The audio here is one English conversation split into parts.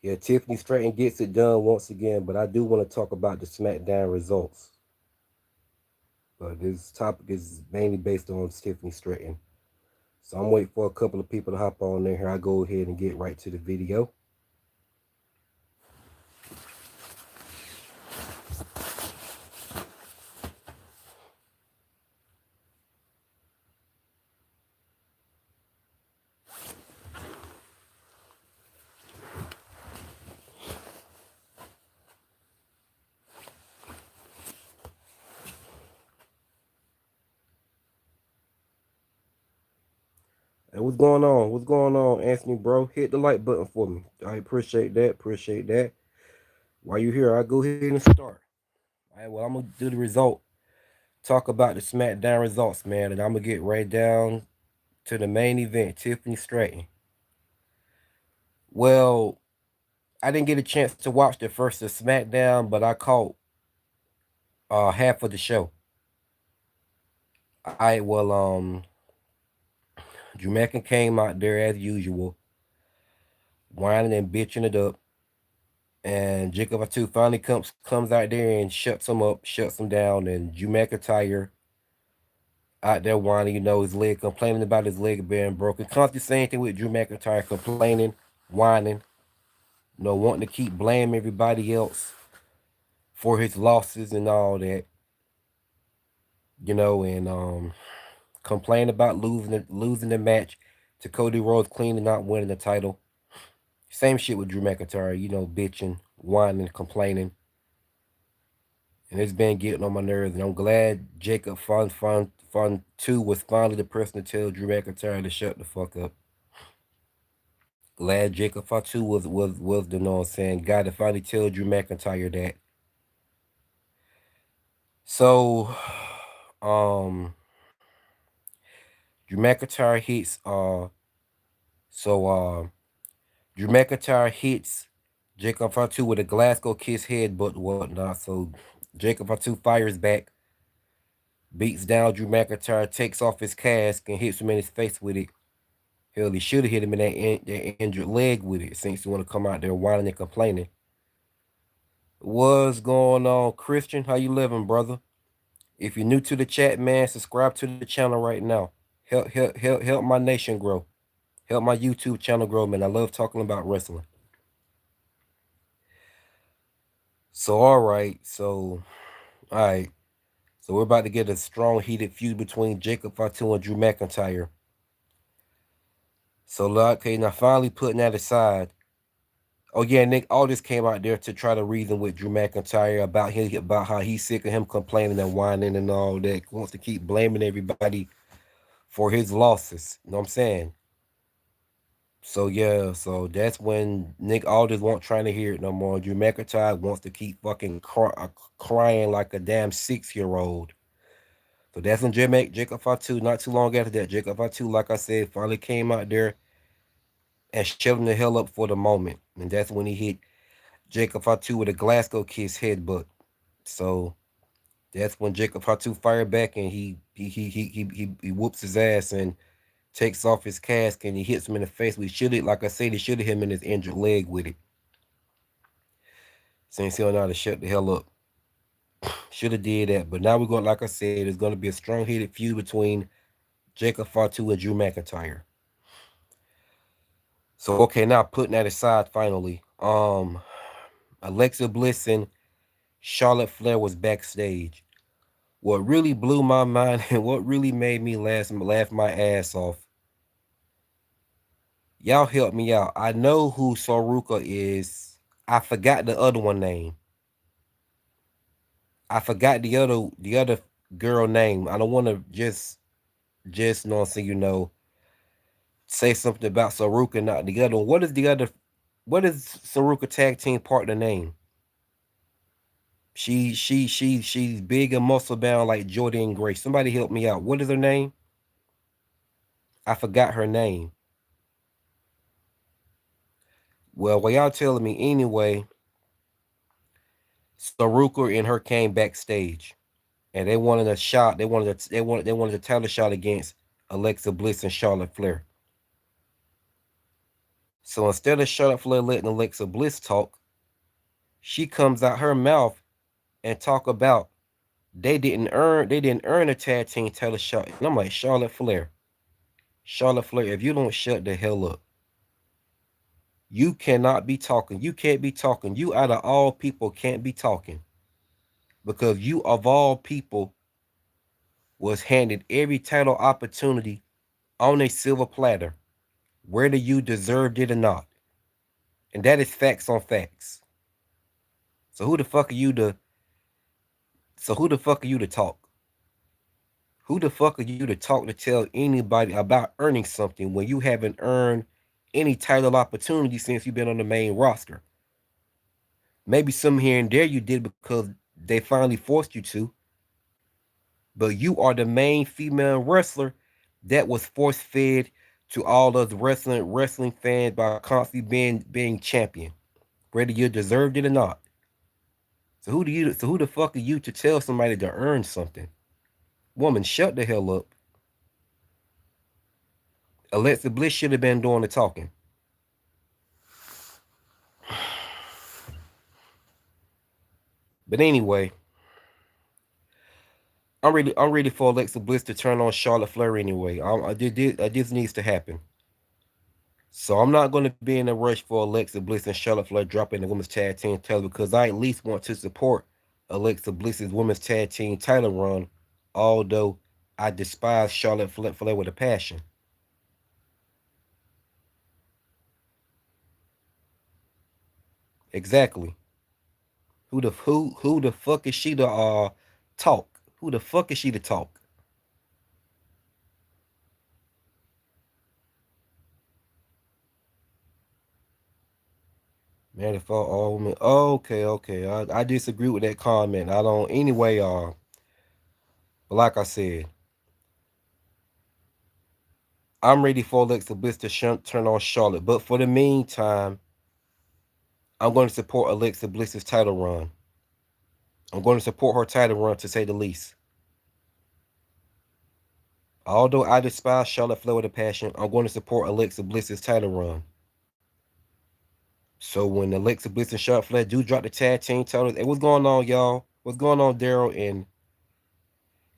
Yeah, Tiffany Stratton gets it done once again, but I do want to talk about the SmackDown results. But this topic is mainly based on Tiffany Stratton. So I'm waiting for a couple of people to hop on there. I go ahead and get right to the video. Hey, what's going on? What's going on, Anthony, bro? Hit the like button for me. I appreciate that. Appreciate that. While you're here, I'll go ahead and start. All right, well, I'm going to do the result. Talk about the SmackDown results, man. And I'm going to get right down to the main event, Tiffany Stratton. Well, I didn't get a chance to watch the first of SmackDown, but I caught half of the show. I well Jamaican came out there as usual, whining and bitching it up. And Jacob Fatu finally comes out there and shuts him up, shuts him down, and Drew McIntyre out there whining, his leg, complaining about his leg being broken. Constantly same thing with Drew McIntyre, complaining, whining, wanting to keep blaming everybody else for his losses and all that, and complain about losing the match to Cody Rhodes clean and not winning the title. Same shit with Drew McIntyre, bitching, whining, complaining. And it's been getting on my nerves. And I'm glad Jacob Fun 2 was finally the person to tell Drew McIntyre to shut the fuck up. Glad Jacob Fun 2 was the saying guy to finally tell Drew McIntyre that. So um Drew McIntyre hits so Drew McIntyre hits Jacob Fatu with a Glasgow kiss headbutt and whatnot. So Jacob Fatu fires back, beats down Drew McIntyre, takes off his cast, and hits him in his face with it. Hell, he should have hit him in that injured leg with it, since you want to come out there whining and complaining. What's going on, Christian? How you living, brother? If you're new to the chat, man, subscribe to the channel right now. Help my nation grow. Help my YouTube channel grow, man. I love talking about wrestling. So all right. So we're about to get a strong heated feud between Jacob Fatu and Drew McIntyre. So okay, now finally putting that aside. Oh yeah, Nick Aldis came out there to try to reason with Drew McIntyre about how he's sick of him complaining and whining and all that. Wants to keep blaming everybody for his losses. You know what I'm saying? So yeah, so that's when Nick Aldis won't trying to hear it no more. Drew McIntyre wants to keep fucking crying like a damn 6-year-old. So that's when Jacob Fatu, not too long after that, Jacob Fatu, like I said, finally came out there and shut him the hell up for the moment. And that's when he hit Jacob Fatu with a Glasgow kiss headbutt. So that's when Jacob Fatu fired back and he whoops his ass and takes off his cask and he hits him in the face. Like I said, he should have hit him in his injured leg with it. Since he don't know how to shut the hell up. Should have did that. But now we're going, like I said, there's going to be a strong heated feud between Jacob Fatu and Drew McIntyre. So okay, now putting that aside finally. Alexa Bliss and Charlotte Flair was backstage. What really blew my mind and what really made me laugh my ass off. Y'all help me out. I know who Soruka is. I forgot the other one name. I forgot the other girl name. I don't want to just say something about Soruka, not the other one. What is Saruka tag team partner name? She's big and muscle bound like Jordan Grace. Somebody help me out. What is her name? I forgot her name. Well, while y'all telling me anyway, Saruka and her came backstage, and they wanted a shot. They wanted a title shot against Alexa Bliss and Charlotte Flair. So instead of Charlotte Flair letting Alexa Bliss talk, she comes out her mouth and talk about they didn't earn a tag team title shot. And I'm like, Charlotte Flair, if you don't shut the hell up, you cannot be talking. You can't be talking. You out of all people can't be talking because you of all people was handed every title opportunity on a silver platter, whether you deserved it or not. And that is facts on facts. So who the fuck are you to so who the fuck are you to talk? Who the fuck are you to talk to tell anybody about earning something when you haven't earned any title opportunity since you've been on the main roster? Maybe some here and there you did because they finally forced you to, but you are the main female wrestler that was force fed to all us wrestling fans by constantly being champion, whether you deserved it or not. So who the fuck are you to tell somebody to earn something? Woman, shut the hell up. Alexa Bliss should have been doing the talking. But anyway, I'm ready for Alexa Bliss to turn on Charlotte Flair anyway. This needs to happen. So I'm not going to be in a rush for Alexa Bliss and Charlotte Flair dropping the women's tag team title because I at least want to support Alexa Bliss's women's tag team title run, although I despise Charlotte Flair with a passion. Exactly. Who the fuck is she to talk? Who the fuck is she to talk? Man, if all women. Okay, okay. I disagree with that comment. I don't. Anyway, but like I said, I'm ready for Alexa Bliss to turn on Charlotte. But for the meantime, I'm going to support Alexa Bliss's title run. I'm going to support her title run to say the least. Although I despise Charlotte Flair with a passion, I'm going to support Alexa Bliss's title run. So when Alexa Bliss and Charlotte Flair do drop the tag team titles, hey, what's going on, y'all? What's going on, Daryl? And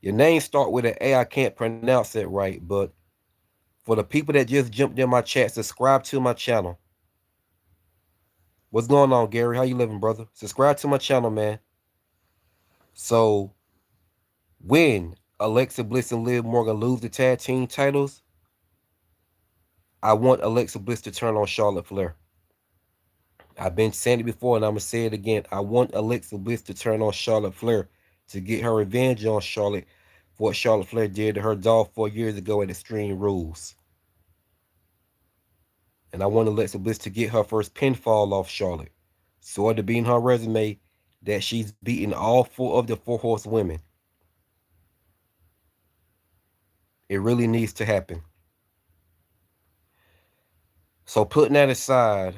your name start with an A. I can't pronounce it right, but for the people that just jumped in my chat, subscribe to my channel. What's going on, Gary? How you living, brother? Subscribe to my channel, man. So when Alexa Bliss and Liv Morgan lose the tag team titles, I want Alexa Bliss to turn on Charlotte Flair. I've been saying it before and I'm going to say it again. I want Alexa Bliss to turn on Charlotte Flair to get her revenge on Charlotte for what Charlotte Flair did to her doll 4 years ago at Extreme Rules. And I want Alexa Bliss to get her first pinfall off Charlotte. So to be in her resume that she's beaten all four of the Four Horsewomen. It really needs to happen. So putting that aside,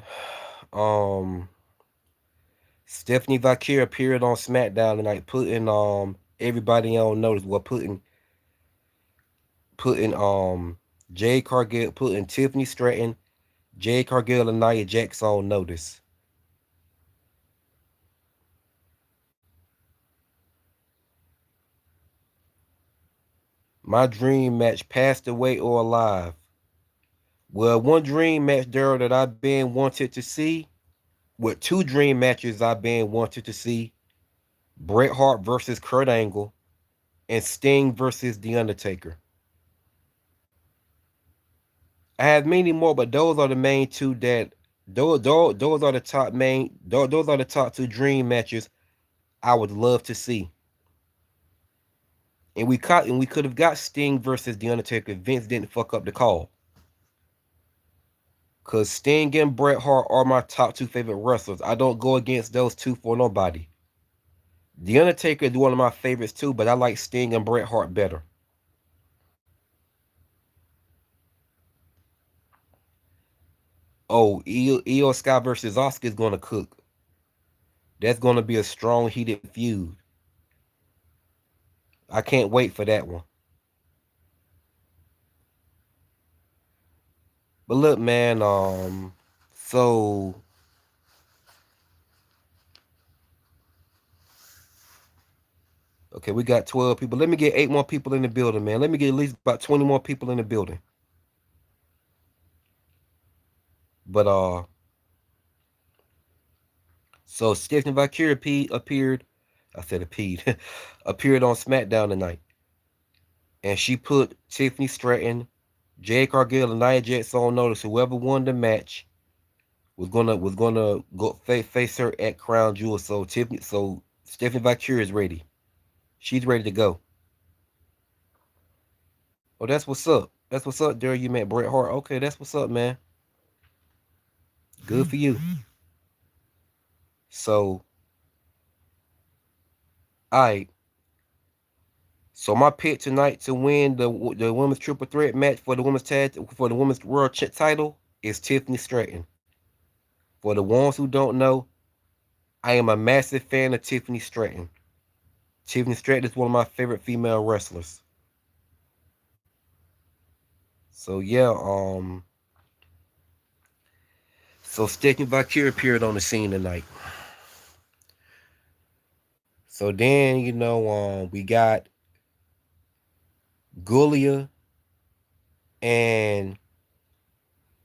Stephanie Valkyrie appeared on SmackDown tonight, putting everybody on notice. Well, putting Jade Cargill, putting Tiffany Stratton, Jade Cargill, and Nia Jax on notice. My dream match, passed away or alive. Well, one dream match, Daryl, that I've been wanted to see. With two dream matches I've been wanted to see. Bret Hart versus Kurt Angle, and Sting versus The Undertaker. I have many more, but those are the main two that those are the top main those are the top two dream matches I would love to see. And we could have got Sting versus The Undertaker if Vince didn't fuck up the call. Cause Sting and Bret Hart are my top two favorite wrestlers. I don't go against those two for nobody. The Undertaker is one of my favorites too, but I like Sting and Bret Hart better. Oh, Io Sky versus Oscar is gonna cook. That's gonna be a strong heated feud. I can't wait for that one. But look, man, So okay, we got 12 people. Let me get 8 more people in the building, man. Let me get at least about 20 more people in the building. But so Stephanie Valkyrie appeared. I said appeared. Appeared on SmackDown tonight, and she put Tiffany Stratton, Jade Cargill, and Nia Jax on notice. Whoever won the match was gonna go face her at Crown Jewel. So Stephanie Valkyrie is ready. She's ready to go. Oh, that's what's up. That's what's up, there. You met Bret Hart. Okay, that's what's up, man. Good for you. So, I so my pick tonight to win the women's triple threat match for the women's world title is Tiffany Stratton. For the ones who don't know, I am a massive fan of Tiffany Stratton. Tiffany Stratton is one of my favorite female wrestlers. So yeah, so Stephanie Valkyrie appeared on the scene tonight. So then we got Gulia and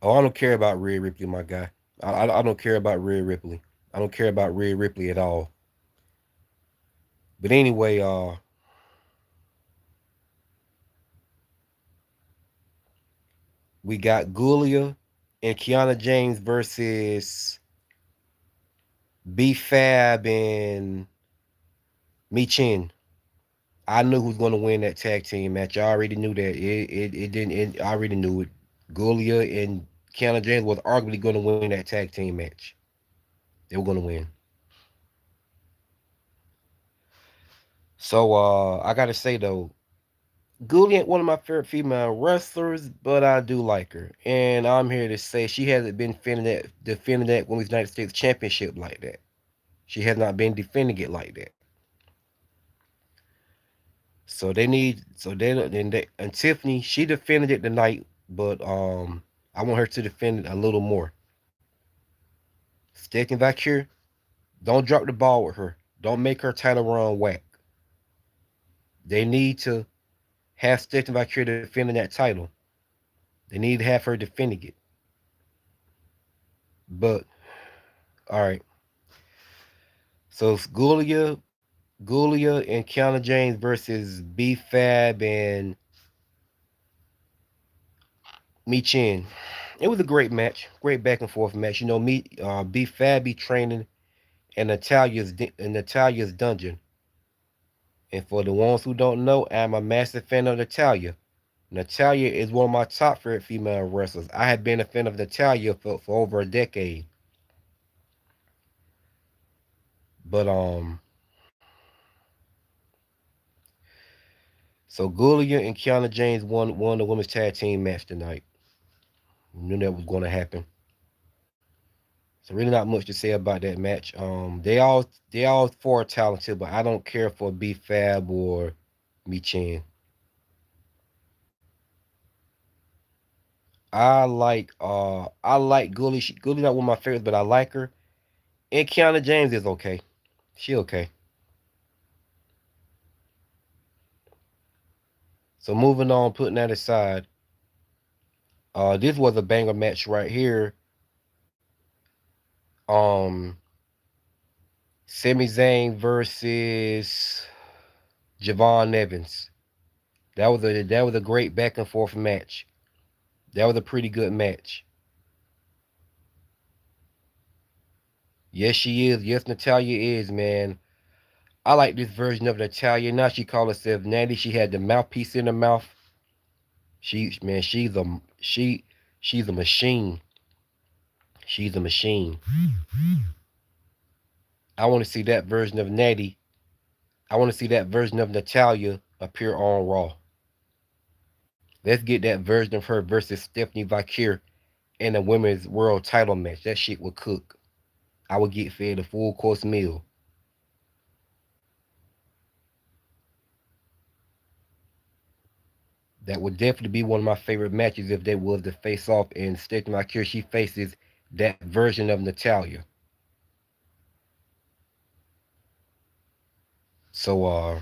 I don't care about Rhea Ripley, my guy. I don't care about Rhea Ripley. I don't care about Rhea Ripley at all. But anyway, we got Gulia and Kiana James versus B Fab and Mi Chin. I knew who was going to win that tag team match. I already knew that. It didn't. I already knew it. Gulia and Kiana James was arguably going to win that tag team match. They were going to win. So I gotta say though, Gulli ain't one of my favorite female wrestlers, but I do like her. And I'm here to say she hasn't been defending that Women's United States Championship like that. She has not been defending it like that. So they need so they then they and Tiffany, she defended it tonight, but I want her to defend it a little more. Sticking back here, don't drop the ball with her. Don't make her title run whack. They need to have Sticking back here defending that title. They need to have her defending it. But all right. So it's Gulia and Kiana James versus B Fab and Mi Chin. It was a great match, great back and forth match. B Fab be training in Natalia's dungeon. And for the ones who don't know, I'm a massive fan of Natalia. Natalia is one of my top favorite female wrestlers. I have been a fan of Natalia for over a decade. But so Gulia and Kiana James won the women's tag team match tonight. Knew that was going to happen. So really not much to say about that match. They all four talented, but I don't care for B Fab or Mi Chin. I like Gully. Gully not one of my favorites, but I like her. And Kiana James is okay. She okay. So moving on, putting that aside. This was a banger match right here. Um, Sami Zayn versus Javon Evans. That was a great back and forth match. That was a pretty good match. Yes, she is. Yes, Natalia is, man. I like this version of Natalia. Now she called herself Natty. She had the mouthpiece in her mouth. She's a machine. She's a machine. I want to see that version of Natty. I want to see that version of Natalia appear on Raw. Let's get that version of her versus Stephanie Valkyrie in a women's world title match. That shit would cook. I would get fed a full course meal. That would definitely be one of my favorite matches if they was to face off and Stephanie Valkyrie she faces that version of Natalia. So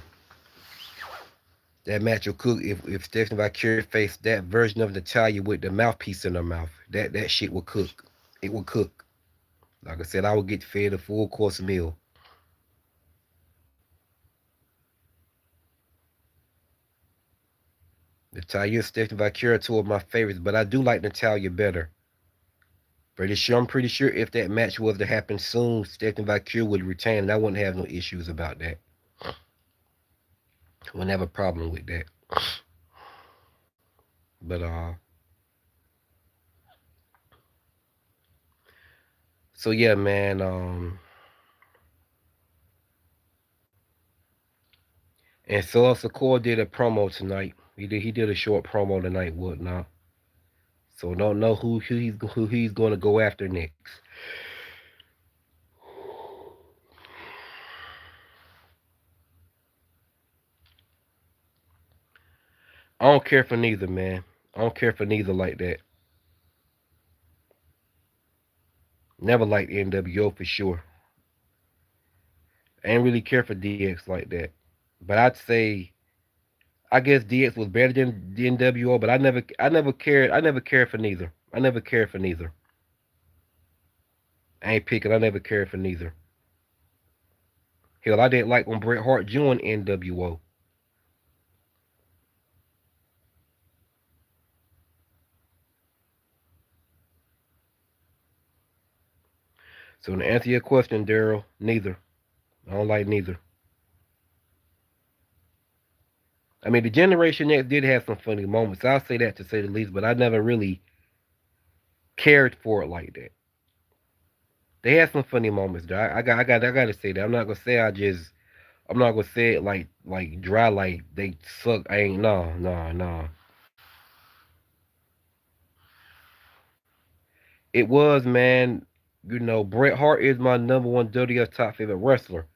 that match will cook if Stephanie Valkyrie faced that version of Natalia with the mouthpiece in her mouth. That shit will cook. It will cook. Like I said, I would get fed a full course meal. Natalia and Stephanie Valkyrie are two of my favorites, but I do like Natalia better. I'm pretty sure if that match was to happen soon, Stephen Valkyrie would retain, and I wouldn't have no issues about that. Wouldn't have a problem with that. But so yeah, man. And so Sakura did a promo tonight. He did a short promo tonight, whatnot. So don't know who he's going to go after next. I don't care for neither, man. I don't care for neither like that. Never liked NWO for sure. I ain't really care for DX like that. But I'd say I guess DX was better than the NWO, but I never cared for neither. I never cared for neither. I ain't picking. I never cared for neither. Hell, I didn't like when Bret Hart joined NWO. So to answer your question, Daryl, neither. I don't like neither. I mean, the Generation X did have some funny moments. I'll say that to say the least, but I never really cared for it like that. They had some funny moments, though. I gotta say that. I'm not gonna say I just. I'm not gonna say it like dry, like they suck. I ain't no, no, no. It was, man. Bret Hart is my number one WWF top favorite wrestler.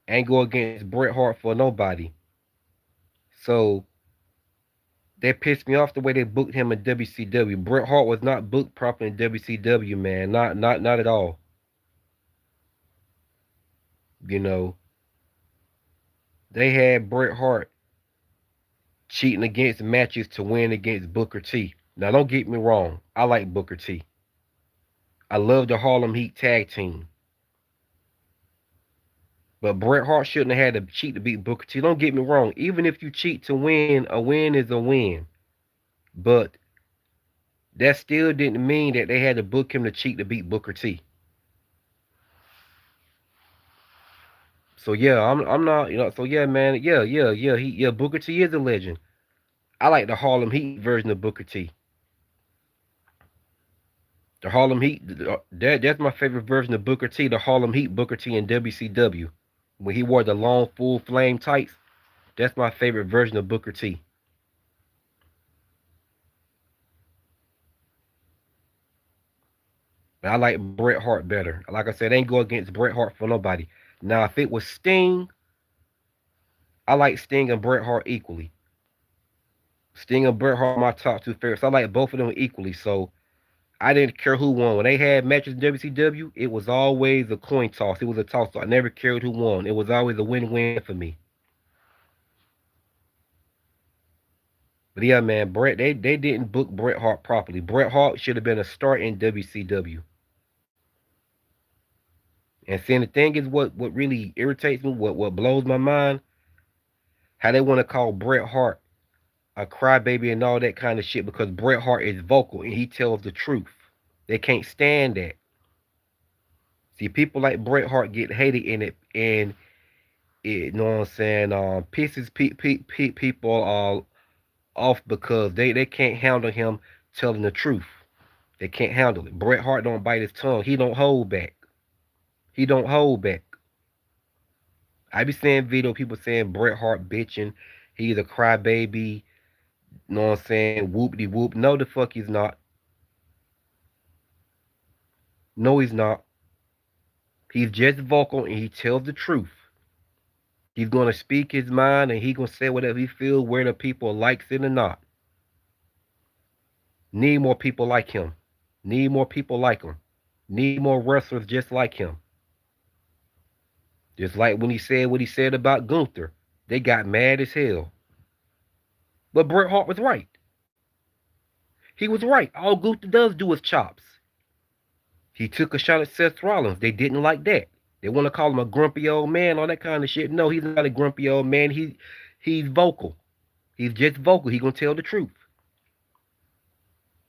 Ain't go against Bret Hart for nobody. So that pissed me off the way they booked him in WCW. Bret Hart was not booked properly in WCW, man. Not at all. You know, they had Bret Hart cheating against matches to win against Booker T. Now don't get me wrong. I like Booker T. I love the Harlem Heat tag team. But Bret Hart shouldn't have had to cheat to beat Booker T. Don't get me wrong. Even if you cheat to win, a win is a win. But that still didn't mean that they had to book him to cheat to beat Booker T. So yeah, I'm not, so yeah, man, yeah, Booker T is a legend. I like the Harlem Heat version of Booker T. The Harlem Heat, that's my favorite version of Booker T. The Harlem Heat Booker T in WCW when he wore the long full flame tights. That's my favorite version of Booker T. But I like Bret Hart better. Like I said, I ain't go against Bret Hart for nobody. Now, if it was Sting, I like Sting and Bret Hart equally. Sting and Bret Hart are my top two favorites. I like both of them equally. So I didn't care who won. When they had matches in WCW, it was always a coin toss. It was a toss. So I never cared who won. It was always a win-win for me. But yeah, man, they didn't book Bret Hart properly. Bret Hart should have been a star in WCW. And seeing the thing is what really irritates me, what blows my mind, how they want to call Bret Hart a crybaby and all that kind of shit because Bret Hart is vocal and he tells the truth. They can't stand that. See, people like Bret Hart get hated in it, and it, you know what I'm saying, pisses people off because they can't handle him telling the truth. They can't handle it. Bret Hart don't bite his tongue. He don't hold back. He don't hold back. I be seeing video people saying Bret Hart bitching. He's a crybaby. You know what I'm saying? Whoop de whoop. No, the fuck he's not. No, he's not. He's just vocal and he tells the truth. He's gonna speak his mind and he gonna say whatever he feels, whether people likes it or not. Need more people like him. Need more people like him. Need more wrestlers just like him. Just like when he said what he said about Gunther. They got mad as hell. But Bret Hart was right. He was right. All Gunther does do is chops. He took a shot at Seth Rollins. They didn't like that. They want to call him a grumpy old man, all that kind of shit. No, he's not a grumpy old man. He's vocal. He's just vocal. He gonna tell the truth.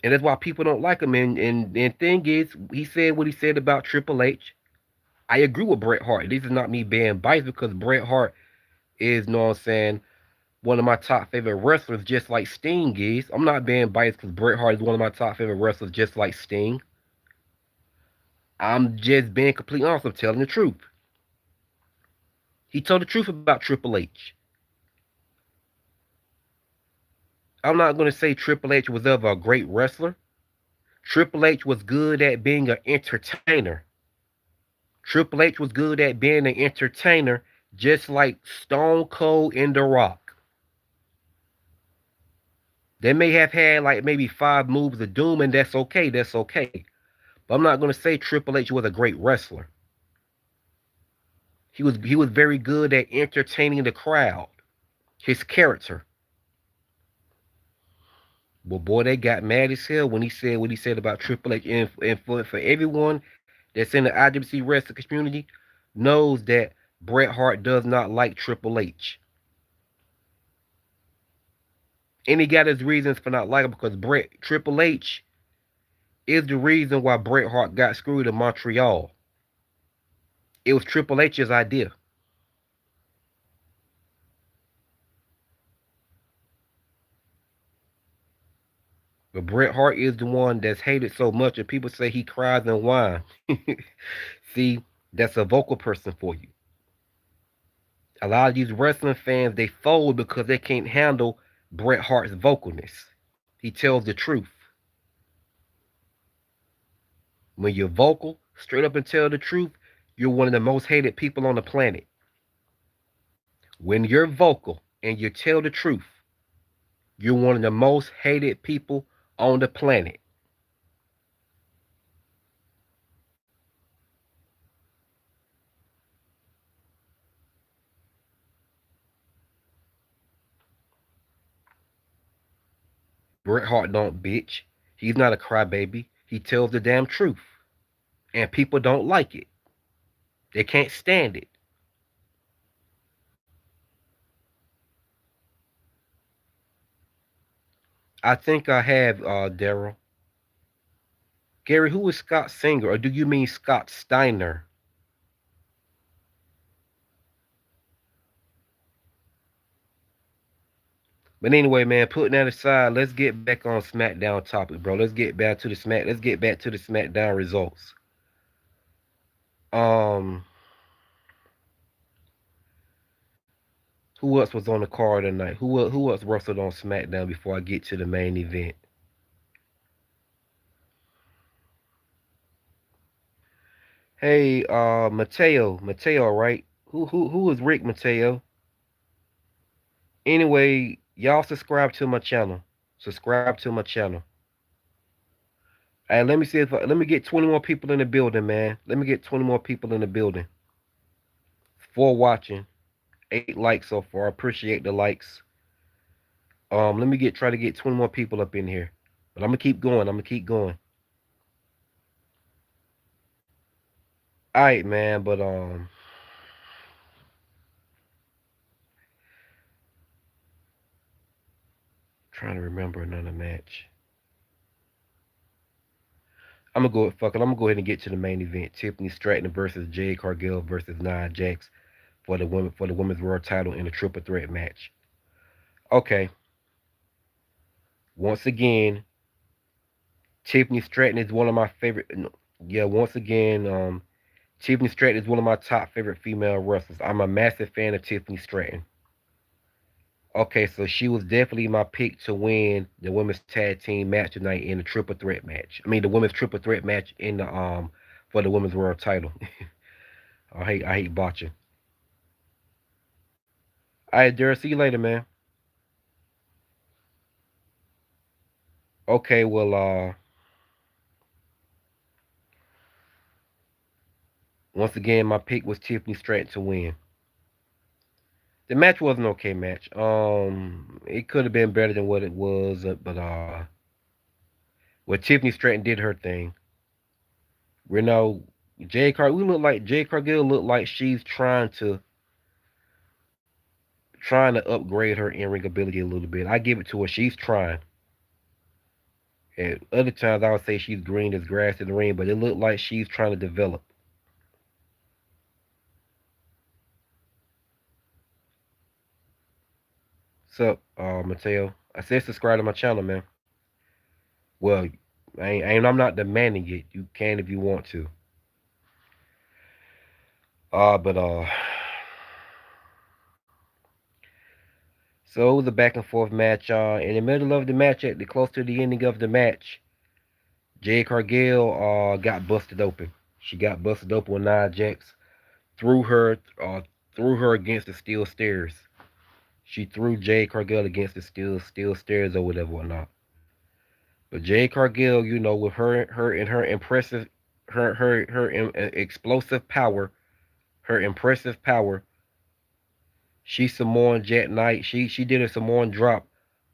And that's why people don't like him. And thing is, he said what he said about Triple H. I agree with Bret Hart. This is not me being biased because Bret Hart is, you know what I'm saying, one of my top favorite wrestlers, just like Sting is. I'm not being biased because Bret Hart is one of my top favorite wrestlers, just like Sting. I'm just being completely honest. I'm telling the truth. He told the truth about Triple H. I'm not going to say Triple H was ever a great wrestler. Triple H was good at being an entertainer. Triple H was good at being an entertainer, just like Stone Cold and The Rock. They may have had like maybe 5 moves of doom, and that's okay. That's okay. But I'm not going to say Triple H was a great wrestler. He was very good at entertaining the crowd. His character. Well, boy, they got mad as hell when he said what he said about Triple H. And for everyone that's in the IWC wrestling community knows that Bret Hart does not like Triple H. And he got his reasons for not liking him because Triple H is the reason why Bret Hart got screwed in Montreal. It was Triple H's idea. But Bret Hart is the one that's hated so much, and people say he cries and whines. See, that's a vocal person for you. A lot of these wrestling fans, they fold because they can't handle Bret Hart's vocalness. He tells the truth. When you're vocal, straight up and tell the truth, you're one of the most hated people on the planet. When you're vocal and you tell the truth, you're one of the most hated people on the planet. Bret Hart don't bitch. He's not a crybaby. He tells the damn truth. And people don't like it. They can't stand it. I think I have, Daryl. Gary, who is Scott Singer? Or do you mean Scott Steiner? But anyway, man, putting that aside, let's get back on SmackDown topic, bro. Let's get back to the SmackDown results. Um, who else was on the card tonight? Who else wrestled on SmackDown before I get to the main event? Hey, Mateo, right? Who is Rick Mateo? Anyway, y'all subscribe to my channel. Subscribe to my channel. Hey, let me see if let me get 20 more people in the building, man. Let me get 20 more people in the building. For watching. 8 likes so far. I appreciate the likes. Let me try to get 20 more people up in here. But I'm gonna keep going. I'm gonna keep going. Alright, man, but trying to remember another match. I'm gonna go fuck it. I'm gonna go ahead and get to the main event. Tiffany Stratton versus Jade Cargill versus Nia Jax for the women's world title in a triple threat match. Okay. Once again, Tiffany Stratton is one of my favorite. No, yeah, once again, Tiffany Stratton is one of my top favorite female wrestlers. I'm a massive fan of Tiffany Stratton. Okay, so she was definitely my pick to win the women's tag team match tonight in the triple threat match. I mean, the women's triple threat match in the for the women's world title. I hate botching. All right, Daryl, see you later, man. Okay, well, Once again, my pick was Tiffany Stratton to win. The match was an okay match. It could have been better than what it was, but well, Tiffany Stratton did her thing. You know, we look like Jade Cargill looked like she's trying to upgrade her in ring ability a little bit. I give it to her. She's trying. At other times, I would say she's green as grass in the ring, but it looked like she's trying to develop. What's up, Mateo? I said subscribe to my channel, man. Well, I'm not demanding it. You can if you want to. But so it was a back and forth match. In the middle of the match, at the close to the ending of the match, Jade Cargill got busted open. She got busted open with Nia Jax, threw her uh threw her against the steel stairs. She threw Jade Cargill against the steel stairs or whatnot. But Jade Cargill, with her impressive her explosive power, her impressive power, she Samoan Jack Knight. She did a Samoan drop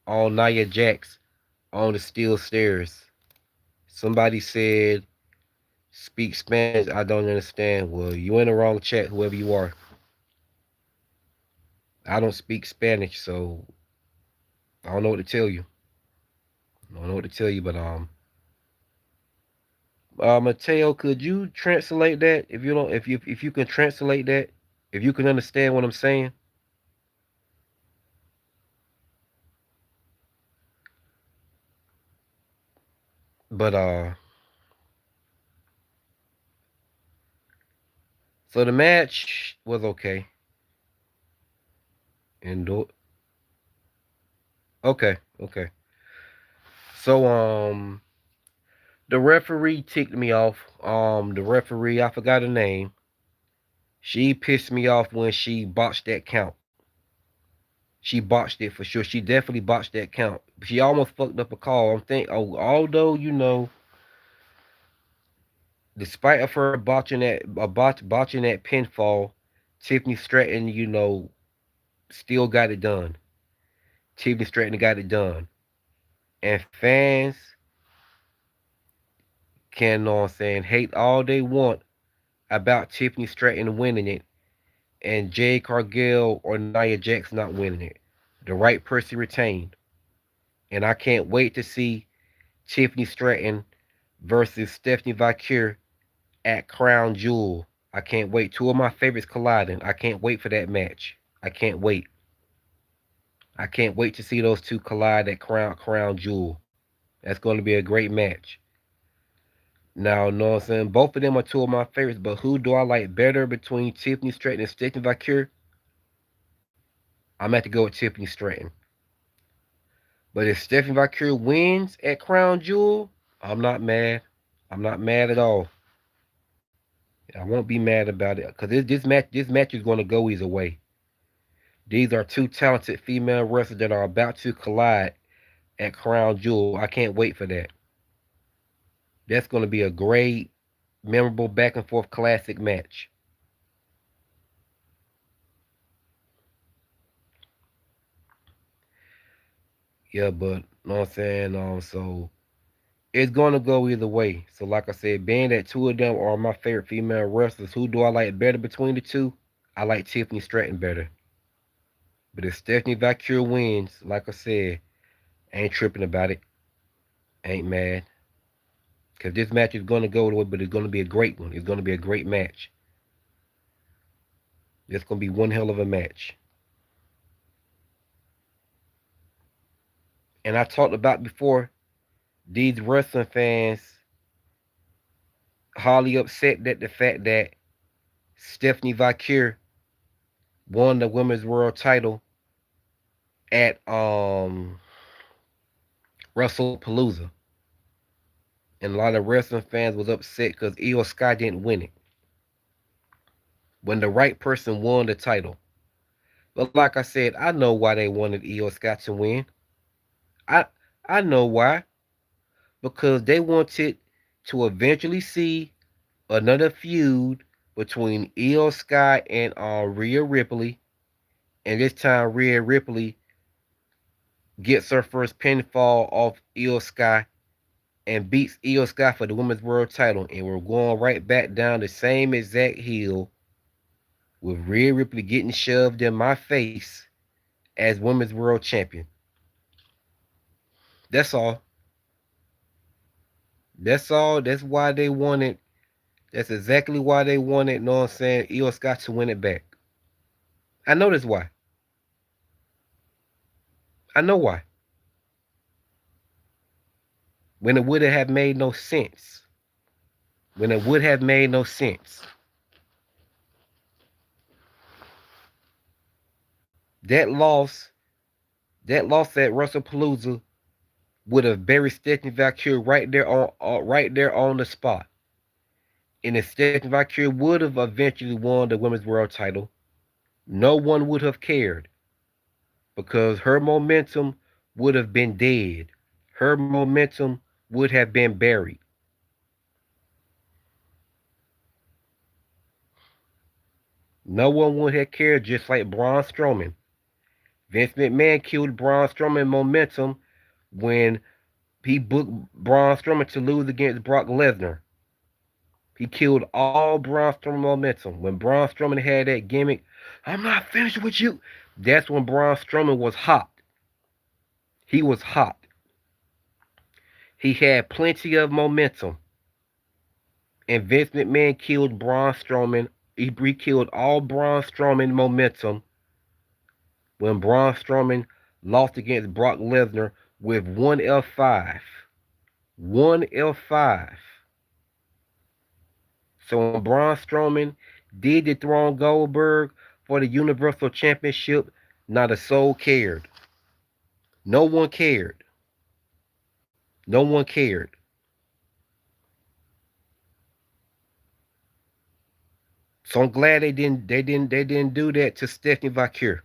on Nia Jax on the steel stairs. Somebody said, "Speak Spanish." I don't understand. Well, you in the wrong chat, whoever you are. I don't speak Spanish, so I don't know what to tell you. I don't know what to tell you, but Mateo, could you translate that if you don't if you can translate that, if you can understand what I'm saying? But so the match was okay. And okay. So the referee ticked me off. The referee, I forgot her name. She pissed me off when she botched that count. She botched it for sure. She definitely botched that count. She almost fucked up a call. I'm thinking, although despite of her botching that pinfall, Tiffany Stratton, still got it done. Tiffany Stratton got it done, and fans can, know what I'm saying, hate all they want about Tiffany Stratton winning it, and Jade Cargill or Nia Jax not winning it. The right person retained, and I can't wait to see Tiffany Stratton versus Stephanie Valkyrie at Crown Jewel. I can't wait. Two of my favorites colliding. I can't wait for that match. I can't wait. I can't wait to see those two collide at Crown Jewel. That's going to be a great match. Now, know what I'm saying? Both of them are two of my favorites, but who do I like better between Tiffany Stratton and Stephanie Valkyrie? I'm going to have to go with Tiffany Stratton. But if Stephanie Valkyrie wins at Crown Jewel, I'm not mad. I'm not mad at all. I won't be mad about it because this match is going to go either way. These are two talented female wrestlers that are about to collide at Crown Jewel. I can't wait for that. That's going to be a great, memorable back and forth classic match. Yeah, but know what I'm saying? So it's gonna go either way. So like I said, being that two of them are my favorite female wrestlers, who do I like better between the two? I like Tiffany Stratton better. But if Stephanie Valkyrie wins, like I said, ain't tripping about it. Ain't mad. Because this match is gonna go away, but it's gonna be a great one. It's gonna be a great match. It's gonna be one hell of a match. And I talked about before, these wrestling fans highly upset that the fact that Stephanie Valkyrie won the women's world title at WrestlePalooza. And a lot of wrestling fans was upset because Io Sky didn't win it. When the right person won the title. But like I said, I know why they wanted Io Sky to win. I I know why. Because they wanted to eventually see another feud between Io Sky and Rhea Ripley. And this time Rhea Ripley gets her first pinfall off Io Sky and beats Io Sky for the women's world title. And we're going right back down the same exact hill with Rhea Ripley getting shoved in my face as women's world champion. That's all. That's all. That's why they wanted. That's exactly why they wanted, you know what I'm saying, Io Sky to win it back. I know that's why. I know why. When it would have made no sense. When it would have made no sense. That loss, that loss at WrestlePalooza would have buried Stephanie Valkyrie right there on the spot. And if Stephanie Valkyrie would have eventually won the women's world title, no one would have cared because her momentum would have been dead. Her momentum would have been buried. No one would have cared, just like Braun Strowman. Vince McMahon killed Braun Strowman momentum when he booked Braun Strowman to lose against Brock Lesnar. He killed all Braun Strowman momentum. When Braun Strowman had that gimmick, I'm not finished with you. That's when Braun Strowman was hot. He was hot. He had plenty of momentum. And Vince McMahon killed Braun Strowman. He killed all Braun Strowman momentum when Braun Strowman lost against Brock Lesnar with one F5. One F5. So when Braun Strowman did dethrone Goldberg for the Universal Championship, not a soul cared. No one cared. No one cared. So I'm glad they didn't do that to Stephanie Valkyrie.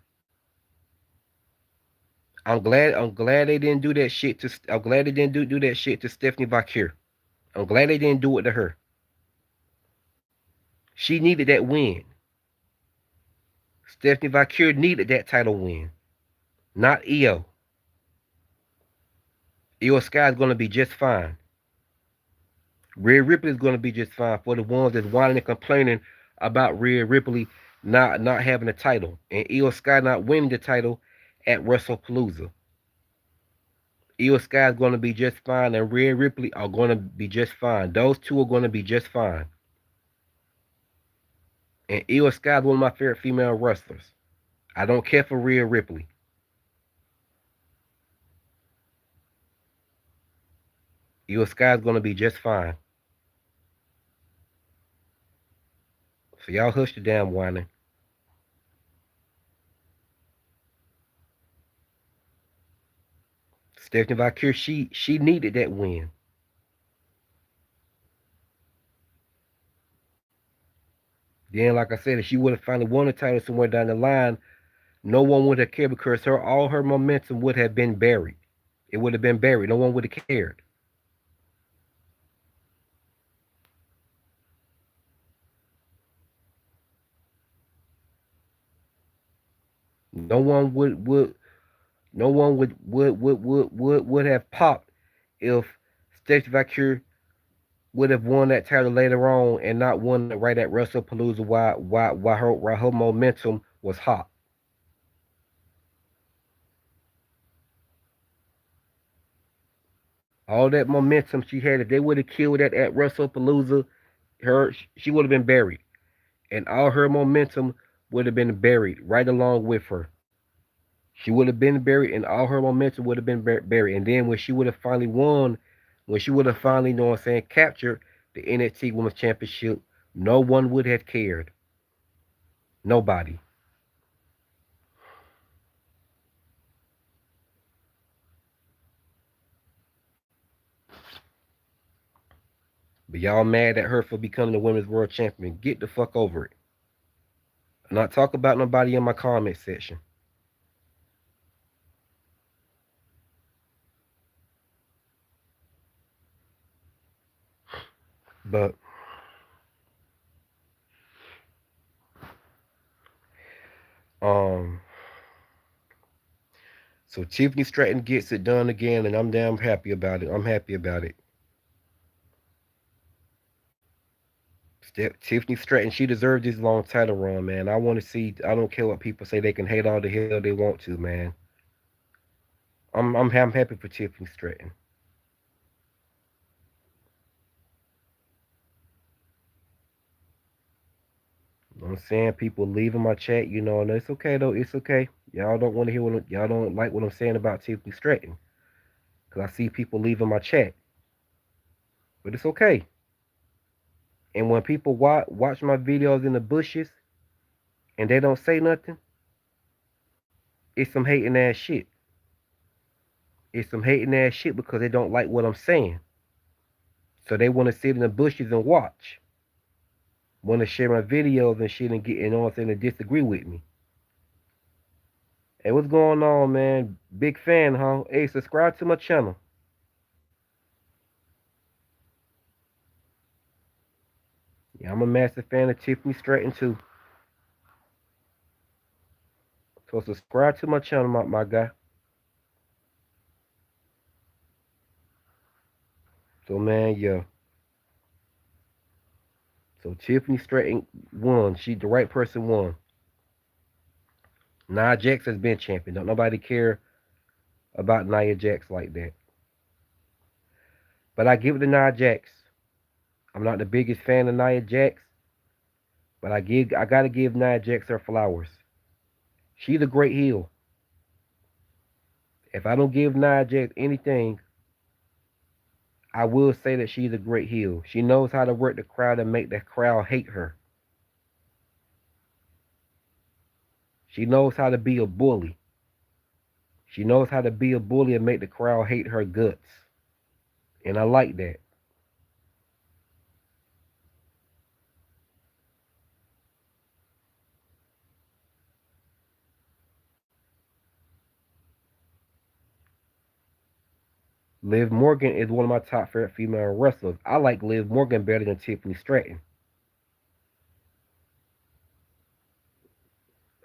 I'm glad they didn't do that shit to I'm glad they didn't do that shit to Stephanie Valkyrie. I'm glad they didn't do it to her. She needed that win. Stephanie Valkyrie needed that title win. Not Io. Io Sky is gonna be just fine. Rhea Ripley is gonna be just fine for the ones that's whining and complaining about Rhea Ripley not having a title and Io Sky not winning the title at WrestlePalooza. Io Sky is gonna be just fine and Rhea Ripley are gonna be just fine. Those two are gonna be just fine. And Io Sky is one of my favorite female wrestlers. I don't care for Rhea Ripley. Io Sky is gonna be just fine. So y'all hush the damn whining. Stephanie Valkyrie, she needed that win. Then, like I said, if she would have finally won the title somewhere down the line, no one would have cared because all her momentum would have been buried. It would have been buried. No one would have cared. No one would no one would have popped if Stacey Valkyrie would have won that title later on and not won it right at WrestlePalooza while her momentum was hot. All that momentum she had, if they would have killed that at WrestlePalooza, she would have been buried, and all her momentum would have been buried right along with her. She would have been buried, and all her momentum would have been buried. And then when she would have finally won, when she would have finally, you know what I'm saying, captured the NXT Women's Championship, no one would have cared. Nobody. But y'all mad at her for becoming the Women's World Champion. Get the fuck over it. Not talk about nobody in my comment section. But So Tiffany Stratton gets it done again, and I'm damn happy about it. I'm happy about it. Tiffany Stratton, she deserves this long title run, man. I want to see. I don't care what people say. They can hate all the hell they want to, man. I'm happy for Tiffany Stratton. You know what I'm saying? People leaving my chat, and it's okay though. It's okay. Y'all don't want to hear y'all don't like what I'm saying about Tiffany Stratton, cause I see people leaving my chat, but it's okay. And when people watch my videos in the bushes and they don't say nothing, it's some hating ass shit. It's some hating ass shit because they don't like what I'm saying. So they want to sit in the bushes and watch. Want to share my videos and shit and get, you know what I'm saying, to disagree with me. Hey, what's going on, man? Big fan, huh? Hey, subscribe to my channel. Yeah, I'm a massive fan of Tiffany Stratton too. So subscribe to my channel, my guy. So man, yeah. So Tiffany Stratton won. She the right person won. Nia Jax has been champion. Don't nobody care about Nia Jax like that. But I give it to Nia Jax. I'm not the biggest fan of Nia Jax, but I gotta give Nia Jax her flowers. She's a great heel. If I don't give Nia Jax anything, I will say that she's a great heel. She knows how to work the crowd and make the crowd hate her. She knows how to be a bully. She knows how to be a bully and make the crowd hate her guts. And I like that. Liv Morgan is one of my top favorite female wrestlers. I like Liv Morgan better than Tiffany Stratton.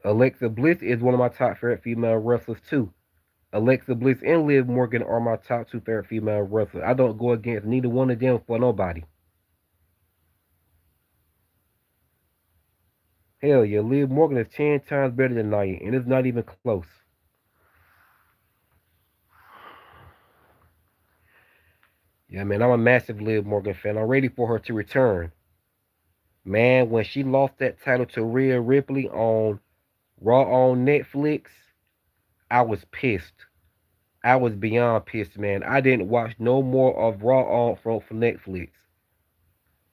Alexa Bliss is one of my top favorite female wrestlers too. Alexa Bliss and Liv Morgan are my top two favorite female wrestlers. I don't go against neither one of them for nobody. Hell yeah, Liv Morgan is 10 times better than Nia, and it's not even close. Yeah, man, I'm a massive Liv Morgan fan. I'm ready for her to return. Man, when she lost that title to Rhea Ripley on Raw on Netflix, I was pissed. I was beyond pissed, man. I didn't watch no more of Raw on from Netflix.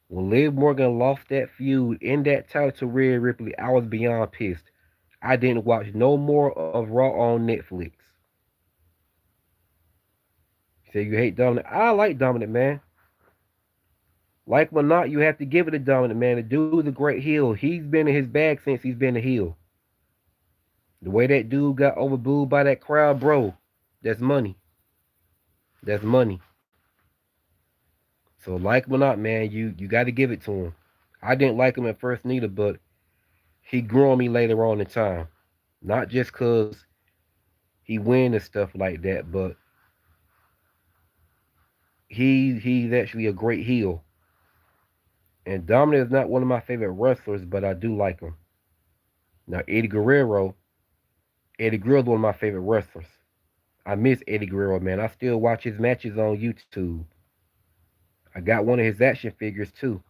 When Liv Morgan lost that feud in that title to Rhea Ripley, I was beyond pissed. I didn't watch no more of Raw on Netflix. Say you hate Dominic. I like Dominic, man. Like him or not, you have to give it to Dominic, man. The dude's a great heel. He's been in his bag since he's been a heel. The way that dude got overbooed by that crowd, bro, that's money. That's money. So like him or not, man, you got to give it to him. I didn't like him at first neither, but he grew on me later on in time. Not just cause he win and stuff like that, but he's actually a great heel. And Dominic is not one of my favorite wrestlers, but I do like him. Now Eddie Guerrero is one of my favorite wrestlers. I miss Eddie Guerrero, man. I still watch his matches on YouTube. I got one of his action figures too.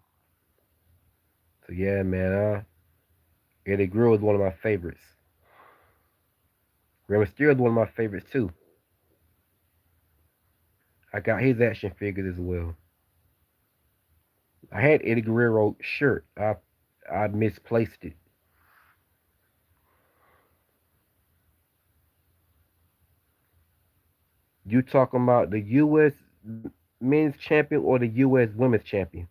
So yeah, man. Eddie Guerrero is one of my favorites. Rey Mysterio is one of my favorites too. I got his action figures as well. I had Eddie Guerrero shirt. I misplaced it. You talking about the U.S. men's champion or the U.S. women's champion?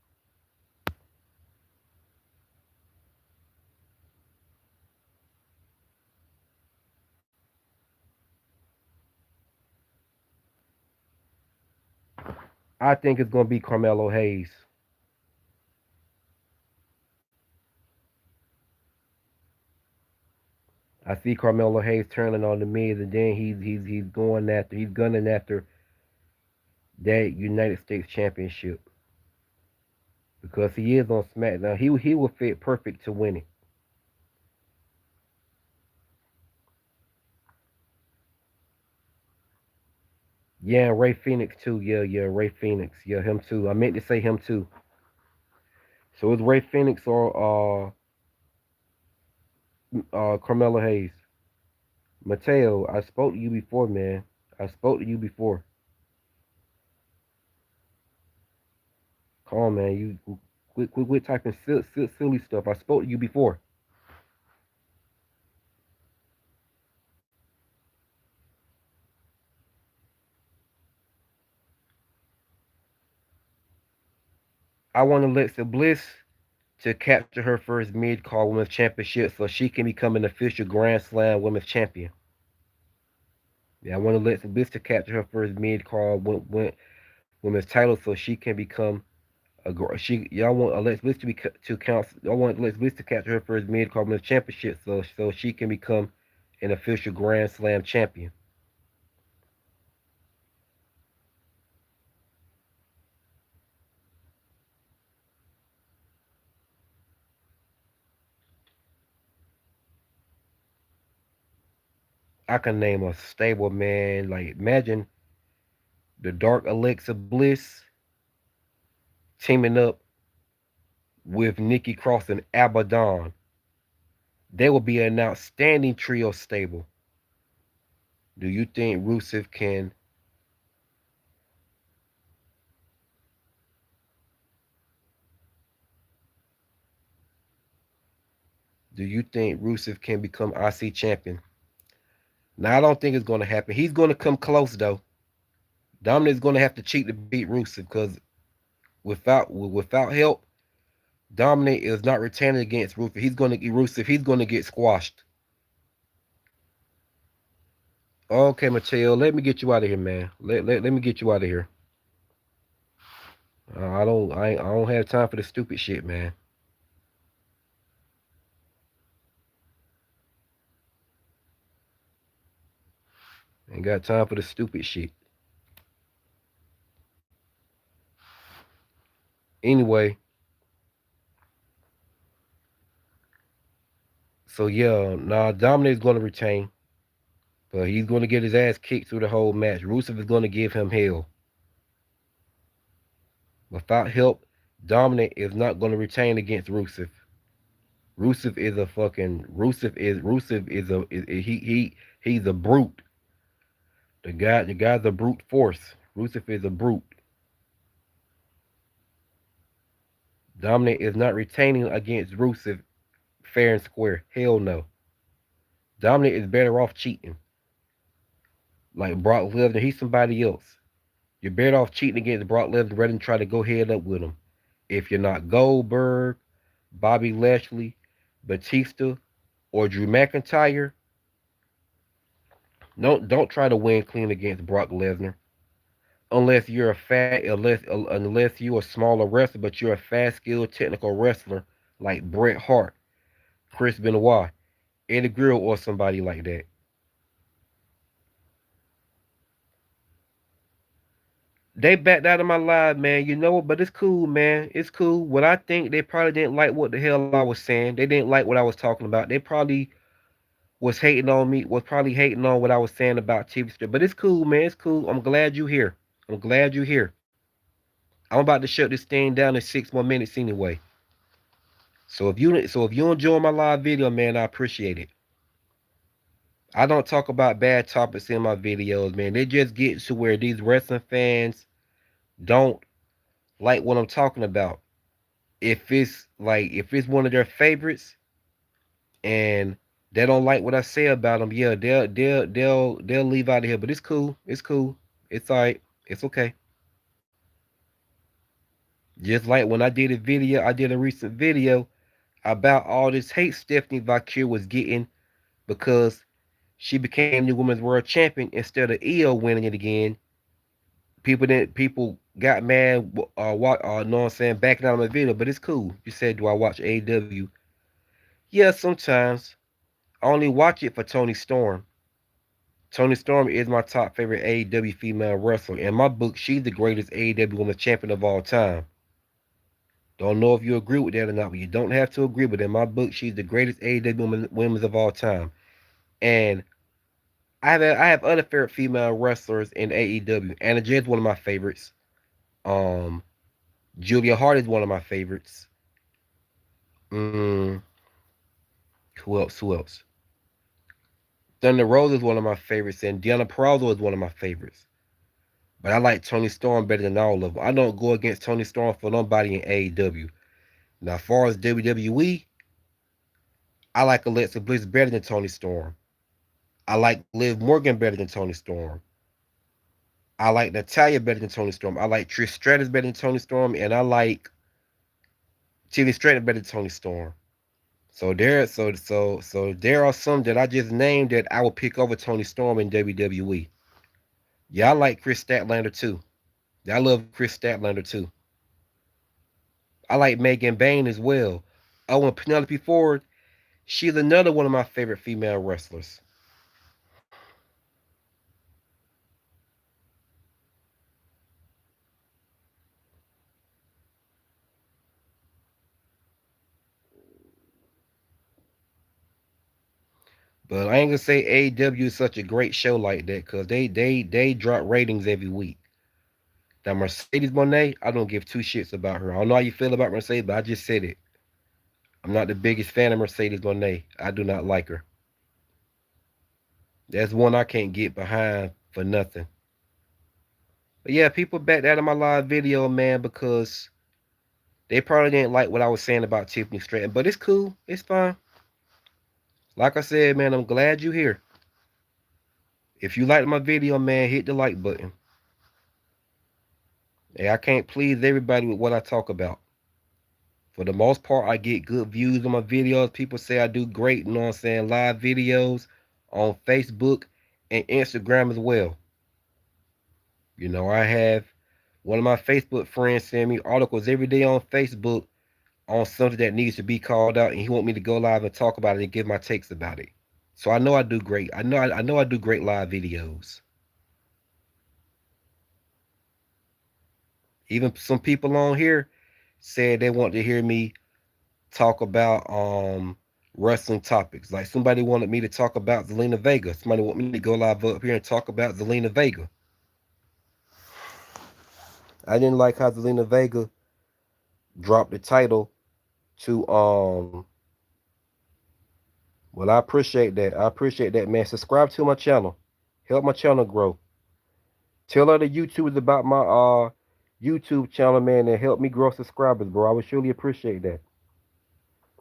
I think it's gonna be Carmelo Hayes. I see Carmelo Hayes turning on the Miz, and then he's gunning after that United States Championship because he is on SmackDown. He will fit perfect to win it. Yeah, Ray Phoenix too. Yeah, Ray Phoenix. Yeah, him too. I meant to say him too. So it's Ray Phoenix or Carmelo Hayes. Mateo, I spoke to you before, man. I spoke to you before. Come on, man. You quit typing silly stuff. I spoke to you before. I want Alexa Bliss to capture her first mid-card women's championship so she can become an official Grand Slam women's champion. Yeah, I want Alexa Bliss to capture her first mid-card women's title so she can become she. Y'all want Alexa Bliss to be to count. I want Alexa Bliss to capture her first mid-card women's championship so she can become an official Grand Slam champion. I can name a stable, man. Like imagine the Dark Alexa Bliss teaming up with Nikki Cross and Abaddon. They will be an outstanding trio stable. Do you think Rusev can? Do you think Rusev can become IC champion? Now I don't think it's going to happen. He's going to come close though. Dominic's going to have to cheat to beat Rusev because without help, Dominic is not retaining against Rusev. He's going to get Rusev. He's going to get squashed. Okay, Mateo, let me get you out of here, man. Let me get you out of here. I don't have time for the stupid shit, man. Ain't got time for the stupid shit. Anyway, so yeah, nah, Dominic's going to retain, but he's going to get his ass kicked through the whole match. Rusev is going to give him hell. Without help, Dominic is not going to retain against Rusev. Rusev is he's a brute. The guy's a brute force. Rusev is a brute. Dominic is not retaining against Rusev fair and square. Hell no. Dominic is better off cheating. Like Brock Lesnar, he's somebody else. You're better off cheating against Brock Lesnar rather than try to go head up with him. If you're not Goldberg, Bobby Lashley, Batista, or Drew McIntyre, don't try to win clean against Brock Lesnar. Unless you're a smaller wrestler, but you're a fast, skilled, technical wrestler like Bret Hart, Chris Benoit, Eddie Guerrero, or somebody like that. They backed out of my live, man. You know, but it's cool, man. It's cool. What I think they probably didn't like what the hell I was saying. They didn't like what I was talking about. They probably was hating on me. Was probably hating on what I was saying about TV Strip. But it's cool, man. It's cool. I'm glad you're here. I'm glad you're here. I'm about to shut this thing down in 6 more minutes anyway. So if you enjoy my live video, man, I appreciate it. I don't talk about bad topics in my videos, man. They just get to where these wrestling fans don't like what I'm talking about. If it's one of their favorites and they don't like what I say about them, yeah, they'll leave out of here. But it's cool. It's cool. It's alright. It's okay. Just like when I did a recent video about all this hate Stephanie Vakir was getting because she became the women's world champion instead of Io winning it again. People got mad. What? Know what I'm saying? Backing out of my video, but it's cool. You said, do I watch AEW? Yeah, sometimes. I only watch it for Tony Storm. Tony Storm is my top favorite AEW female wrestler. In my book, she's the greatest AEW women's champion of all time. Don't know if you agree with that or not, but you don't have to agree. But in my book, she's the greatest AEW women's of all time. And I have other favorite female wrestlers in AEW. Anna Jay is one of my favorites. Um, Julia Hart is one of my favorites. Mm, who else? Who else? Thunder Rose is one of my favorites, and Deanna Prazo is one of my favorites. But I like Tony Storm better than all of them. I don't go against Tony Storm for nobody in AEW. Now, as far as WWE, I like Alexa Bliss better than Tony Storm. I like Liv Morgan better than Tony Storm. I like Natalia better than Tony Storm. I like Trish Stratus better than Tony Storm, and I like Tiffany Stratton better than Tony Storm. So there are some that I just named that I will pick over Tony Storm in WWE. Yeah, I like Chris Statlander too. I love Chris Statlander too. I like Megan Bain as well. Oh, and Penelope Ford, she's another one of my favorite female wrestlers. But I ain't gonna say AEW is such a great show like that because they drop ratings every week. Now Mercedes Monet, I don't give two shits about her. I don't know how you feel about Mercedes, but I just said it. I'm not the biggest fan of Mercedes Monet. I do not like her. That's one I can't get behind for nothing. But yeah, people backed out of my live video, man, because they probably didn't like what I was saying about Tiffany Stratton. But it's cool. It's fine. Like I said, man, I'm glad you're here. If you liked my video, man, hit the like button. Hey, I can't please everybody with what I talk about. For the most part, I get good views on my videos. People say I do great, you know what I'm saying, live videos on Facebook and Instagram as well. I have one of my Facebook friends send me articles every day on Facebook on something that needs to be called out, and he want me to go live and talk about it and give my takes about it. So I know I do great. I know I do great live videos. Even some people on here said they want to hear me talk about wrestling topics. Like somebody wanted me to talk about Zelina Vega. Somebody want me to go live up here and talk about Zelina Vega. I didn't like how Zelina Vega dropped the title to well, I appreciate that. I appreciate that, man. Subscribe to my channel. Help my channel grow. Tell other YouTubers about my YouTube channel, man, and help me grow subscribers, bro. I would surely appreciate that.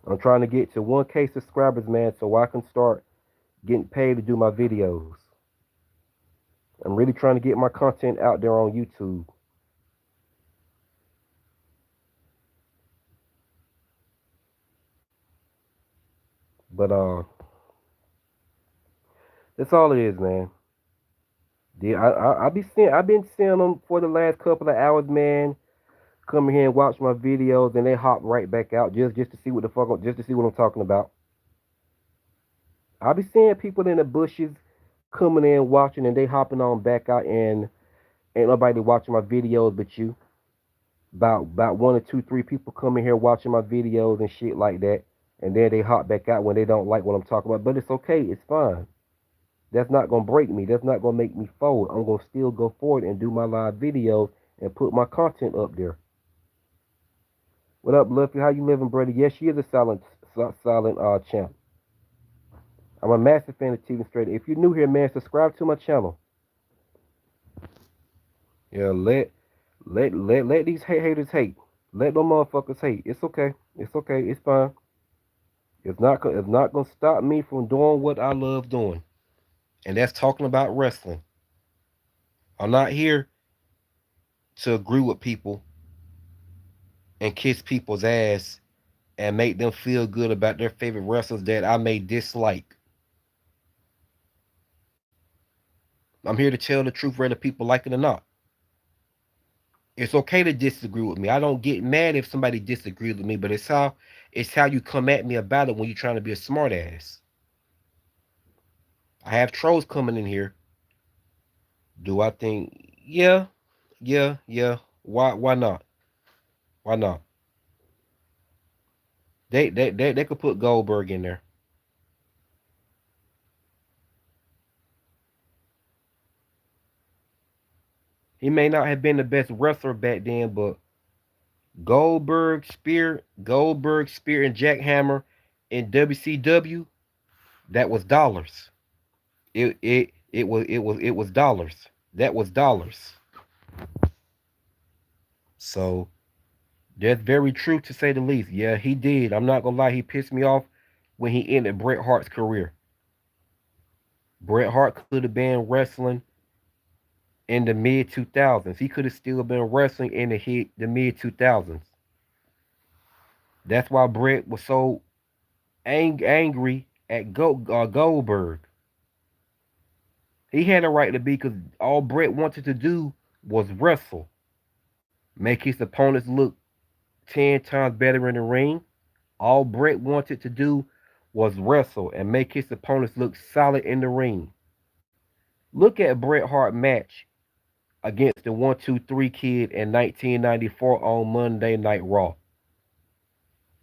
I'm trying to get to 1K subscribers, man, so I can start getting paid to do my videos. I'm really trying to get my content out there on YouTube. But that's all it is, man. Yeah, I've been seeing them for the last couple of hours, man. Come here and watch my videos, and they hop right back out just to see what the fuck, just to see what I'm talking about. I be seeing people in the bushes coming in watching, and they hopping on back out, and ain't nobody watching my videos but you. About one or two, three people coming here watching my videos and shit like that, and then they hop back out when they don't like what I'm talking about. But it's okay, it's fine. That's not gonna break me. That's not gonna make me fold. I'm gonna still go forward and do my live videos and put my content up there. What up, Luffy? How you living, brother? Yes, she is a silent champ. I'm a massive fan of TV Straight. If you're new here, man, subscribe to my channel. Yeah, let these haters hate. Let them motherfuckers hate. It's okay. It's okay. It's fine. It's not gonna stop me from doing what I love doing, and that's talking about wrestling. I'm not here to agree with people and kiss people's ass and make them feel good about their favorite wrestlers that I may dislike. I'm here to tell the truth whether people like it or not. It's okay to disagree with me. I don't get mad if somebody disagrees with me, but it's how you come at me about it when you're trying to be a smartass. I have trolls coming in here. Do I think? Yeah, yeah. Why not? Why not? They could put Goldberg in there. He may not have been the best wrestler back then, but Goldberg, Spear, and Jackhammer in WCW, that was dollars. It was dollars. That was dollars. So that's very true to say the least. Yeah, he did. I'm not gonna lie, he pissed me off when he ended Bret Hart's career. Bret Hart could have been wrestling in the mid 2000s. He could have still been wrestling in the mid 2000s. That's why Bret was so angry at Goldberg. He had a right to be because all Bret wanted to do was wrestle, make his opponents look 10 times better in the ring. All Bret wanted to do was wrestle and make his opponents look solid in the ring. Look at Bret Hart match against the 123 Kid in 1994 on Monday Night Raw.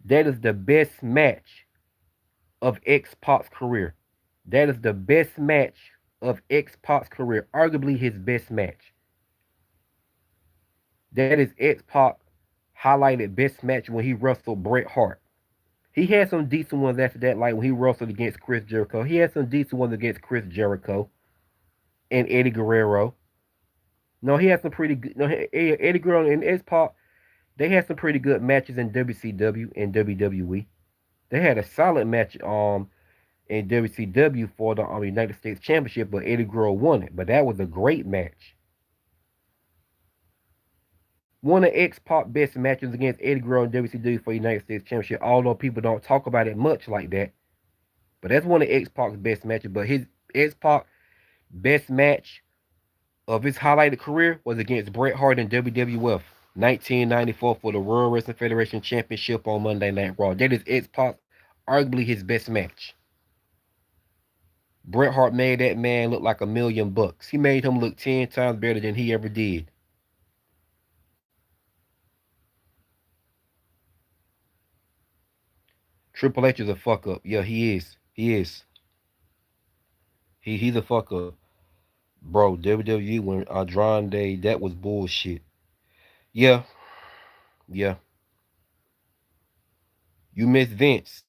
That is the best match of X Pac's career. That is the best match of X Pac's career, arguably his best match. That is X Pac highlighted best match when he wrestled Bret Hart. He had some decent ones after that, like when he wrestled against Chris Jericho. He had some decent ones against Chris Jericho and Eddie Guerrero. No, he had some pretty good. No, Eddie Guerrero and X Pac, they had some pretty good matches in WCW and WWE. They had a solid match in WCW for the United States Championship, but Eddie Guerrero won it. But that was a great match. One of X Pac best matches against Eddie Guerrero in WCW for the United States Championship. Although people don't talk about it much like that, but that's one of X Pac's best matches. But his X Pac best match of his highlighted career was against Bret Hart in WWF 1994 for the World Wrestling Federation Championship on Monday Night Raw. That is X Pac, arguably his best match. Bret Hart made that man look like $1,000,000. He made him look 10 times better than he ever did. Triple H is a fuck up. Yeah, he is. He is. He's a fuck up. Bro, WWE when Andrade, that was bullshit. Yeah, yeah. You miss Vince.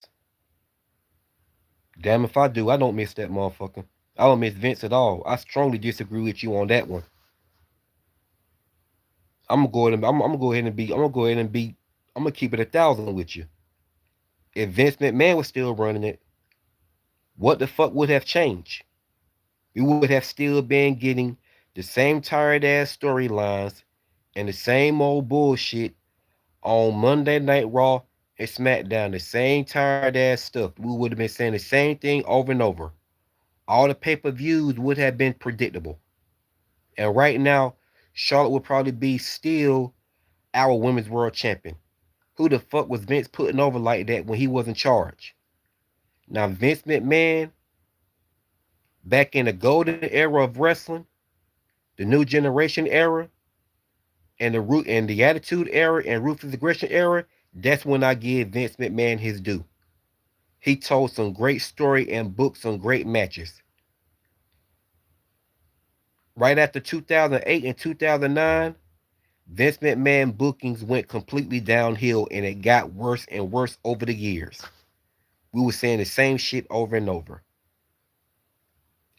Damn if I do. I don't miss that motherfucker. I don't miss Vince at all. I strongly disagree with you on that one. I'm gonna go ahead and be. I'm gonna go ahead and be. I'm gonna keep it 1,000 with you. If Vince McMahon was still running it, what the fuck would have changed? We would have still been getting the same tired ass storylines and the same old bullshit on Monday Night Raw and SmackDown. The same tired ass stuff. We would have been saying the same thing over and over. All the pay-per-views would have been predictable. And right now, Charlotte would probably be still our women's world champion. Who the fuck was Vince putting over like that when he was in charge? Now Vince McMahon, back in the golden era of wrestling, the new generation era, and the attitude era and ruthless aggression era, that's when I give Vince McMahon his due. He told some great story and booked some great matches. Right after 2008 and 2009, Vince McMahon bookings went completely downhill and it got worse and worse over the years. We were saying the same shit over and over.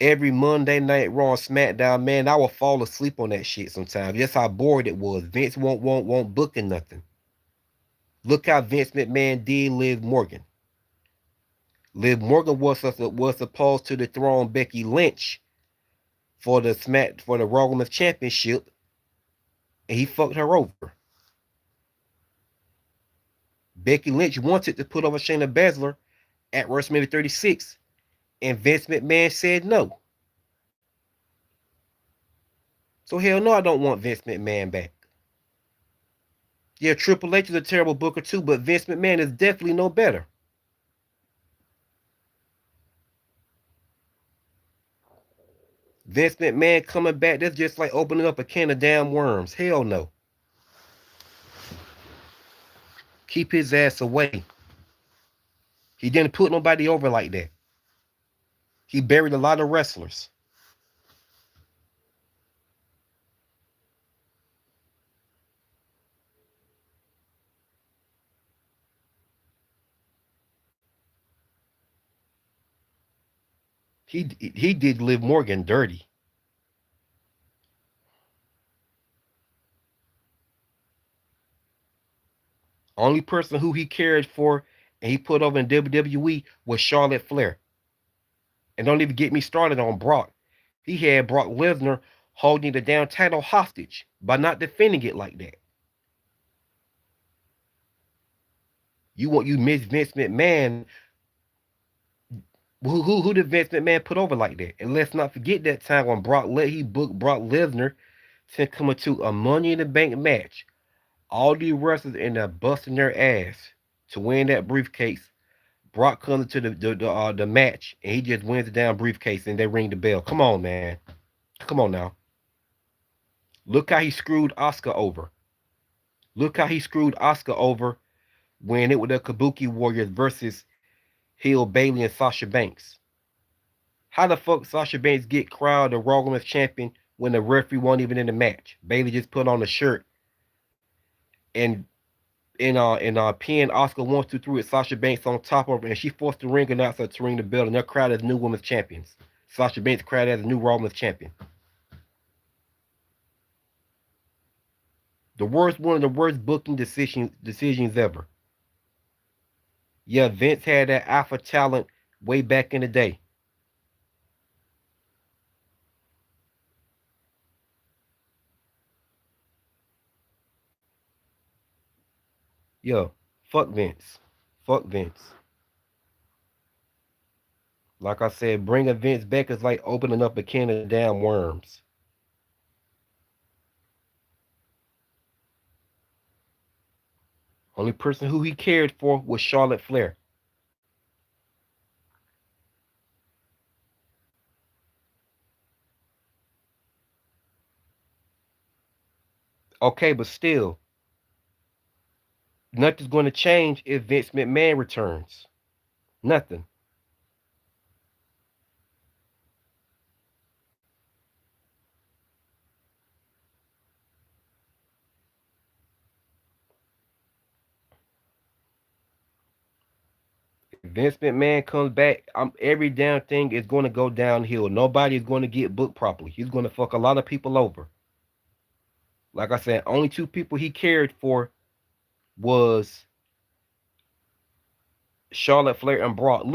Every Monday night Raw and SmackDown, man, I would fall asleep on that shit sometimes. That's how bored it was. Vince won't booking nothing. Look how Vince McMahon did Liv Morgan. Liv Morgan was supposed to dethrone Becky Lynch for the Raw Women's Championship, and he fucked her over. Becky Lynch wanted to put over Shayna Baszler at WrestleMania 36, and Vince McMahon said no. So hell no, I don't want Vince McMahon back. Yeah, Triple H is a terrible booker too, but Vince McMahon is definitely no better. Vince McMahon coming back, that's just like opening up a can of damn worms. Hell no. Keep his ass away. He didn't put nobody over like that. He buried a lot of wrestlers. He did Liv Morgan dirty. Only person who he cared for and he put over in WWE was Charlotte Flair. And don't even get me started on Brock. He had Brock Lesnar holding the damn title hostage by not defending it like that. You miss Vince McMahon. Who did Vince McMahon put over like that? And let's not forget that time when he booked Brock Lesnar to come into a Money in the Bank match. All these wrestlers in there busting their ass to win that briefcase. Brock comes into the match and he just wins the damn briefcase and they ring the bell. Come on, man. Come on now. Look how he screwed Oscar over. Look how he screwed Oscar over when it was the Kabuki Warriors versus Hill Bailey and Sasha Banks. How the fuck Sasha Banks get crowned the Raw Women's Champion when the referee wasn't even in the match? Bailey just put on a shirt and pinned Oscar 1, 2, 3 with Sasha Banks on top of her, and she forced the ring announcer to ring the bell, and they're crowned as new women's champions. Sasha Banks crowned as a new Raw Women's Champion. One of the worst booking decisions ever. Yeah, Vince had that alpha talent way back in the day. Yo, fuck Vince. Fuck Vince. Like I said, bringing Vince back is like opening up a can of damn worms. Only person who he cared for was Charlotte Flair. Okay, but still, nothing's going to change if Vince McMahon returns. Nothing. If Vince McMahon comes back, every damn thing is going to go downhill. Nobody's going to get booked properly. He's going to fuck a lot of people over. Like I said, only two people he cared for was Charlotte Flair and Brock.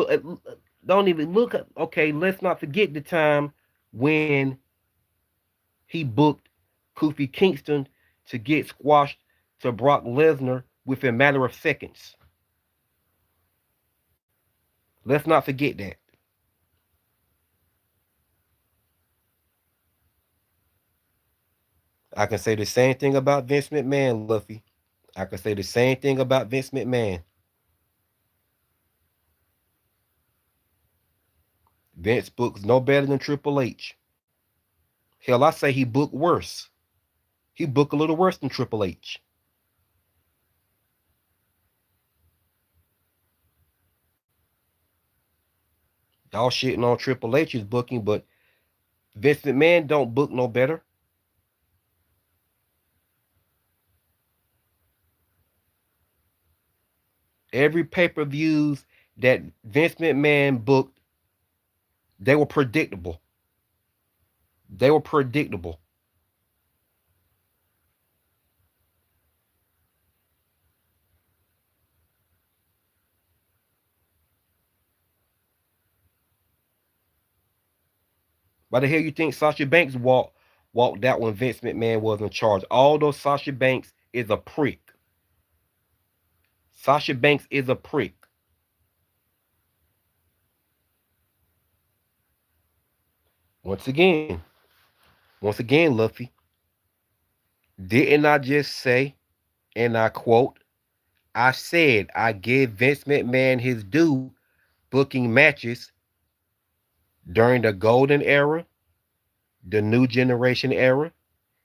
Don't even look at. Okay, let's not forget the time when he booked Kofi Kingston to get squashed to Brock Lesnar within a matter of seconds. Let's not forget that. I can say the same thing about Vince McMahon, Luffy. I can say the same thing about Vince McMahon. Vince books no better than Triple H. Hell, I say he booked worse. He booked a little worse than Triple H. Y'all shitting on Triple H's booking, but Vince McMahon don't book no better. Every pay-per-views that Vince McMahon booked, they were predictable. They were predictable. Why the hell you think Sasha Banks walked out when Vince McMahon was in charge? Although Sasha Banks is a prick. Sasha Banks is a prick. Once again, Luffy, didn't I just say, and I quote, I said I give Vince McMahon his due booking matches during the golden era the New Generation era,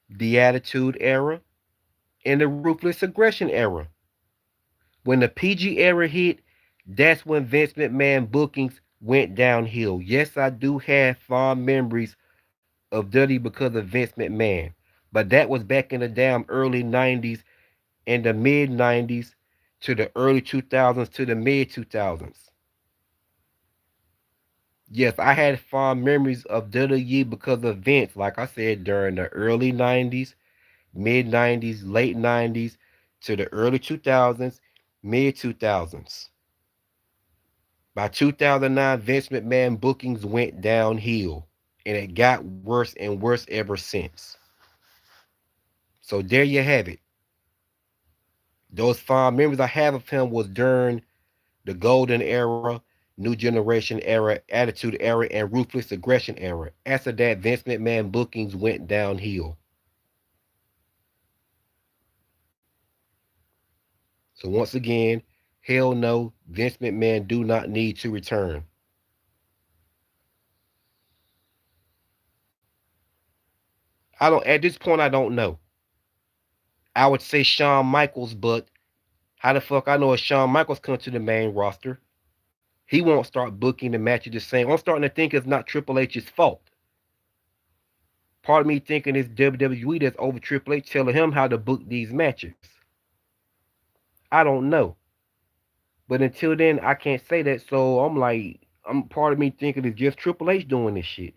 the Attitude era, and the Ruthless Aggression era. When the PG era hit, that's when Vince McMahon bookings went downhill. Yes, I do have fond memories of Dudley because of Vince McMahon, but that was back in the damn early 90s and the mid 90s to the early 2000s to the mid 2000s. Yes, I had fond memories of WWE because of Vince, like I said, during the early 90s, mid 90s, late 90s to the early 2000s, mid 2000s. By 2009, Vince McMahon bookings went downhill and it got worse and worse ever since. So there you have it. Those fond memories I have of him was during the golden era, new generation era, attitude era, and ruthless aggression era. After that, Vince McMahon bookings went downhill. So once again, hell no, Vince McMahon do not need to return. I don't at this point I don't know. I would say Shawn Michaels, but how the fuck I know if Shawn Michaels comes to the main roster? He won't start booking the matches the same. I'm starting to think it's not Triple H's fault. Part of me thinking it's WWE that's over Triple H telling him how to book these matches. I don't know. But until then, I can't say that. So I'm like, I'm part of me thinking it's just Triple H doing this shit.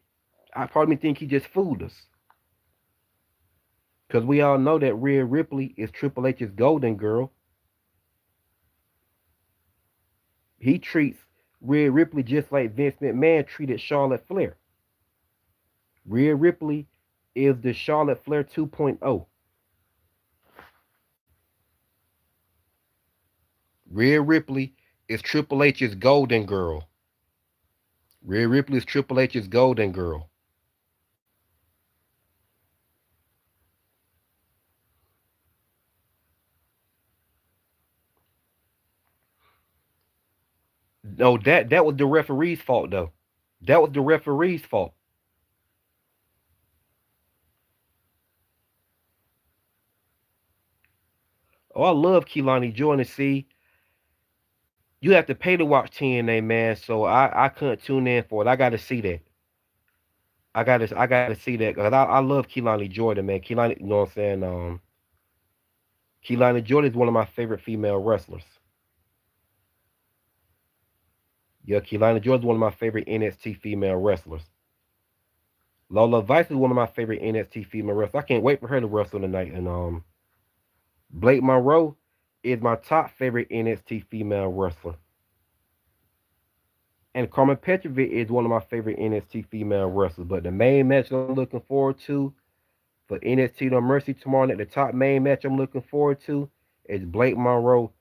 I part of me think he just fooled us. Cause we all know that Rhea Ripley is Triple H's golden girl. He treats Rhea Ripley just like Vince McMahon treated Charlotte Flair. Rhea Ripley is the Charlotte Flair 2.0. Rhea Ripley is Triple H's golden girl. Rhea Ripley is Triple H's golden girl. No, that was the referee's fault though. That was the referee's fault. Oh, I love Kehlani Jordan. See, you have to pay to watch TNA, man. So I couldn't tune in for it. I got to see that. I gotta see that because I love Kehlani Jordan, man. Kehlani, you know what I'm saying? Kehlani Jordan is one of my favorite female wrestlers. Yeah, Kehlani Jordan is one of my favorite NXT female wrestlers. Lola Vice is one of my favorite NXT female wrestlers. I can't wait for her to wrestle tonight. And Blake Monroe is my top favorite NXT female wrestler. And Carmen Petrovic is one of my favorite NXT female wrestlers. But the main match I'm looking forward to for NXT No Mercy tomorrow night, the top main match I'm looking forward to is Blake Monroe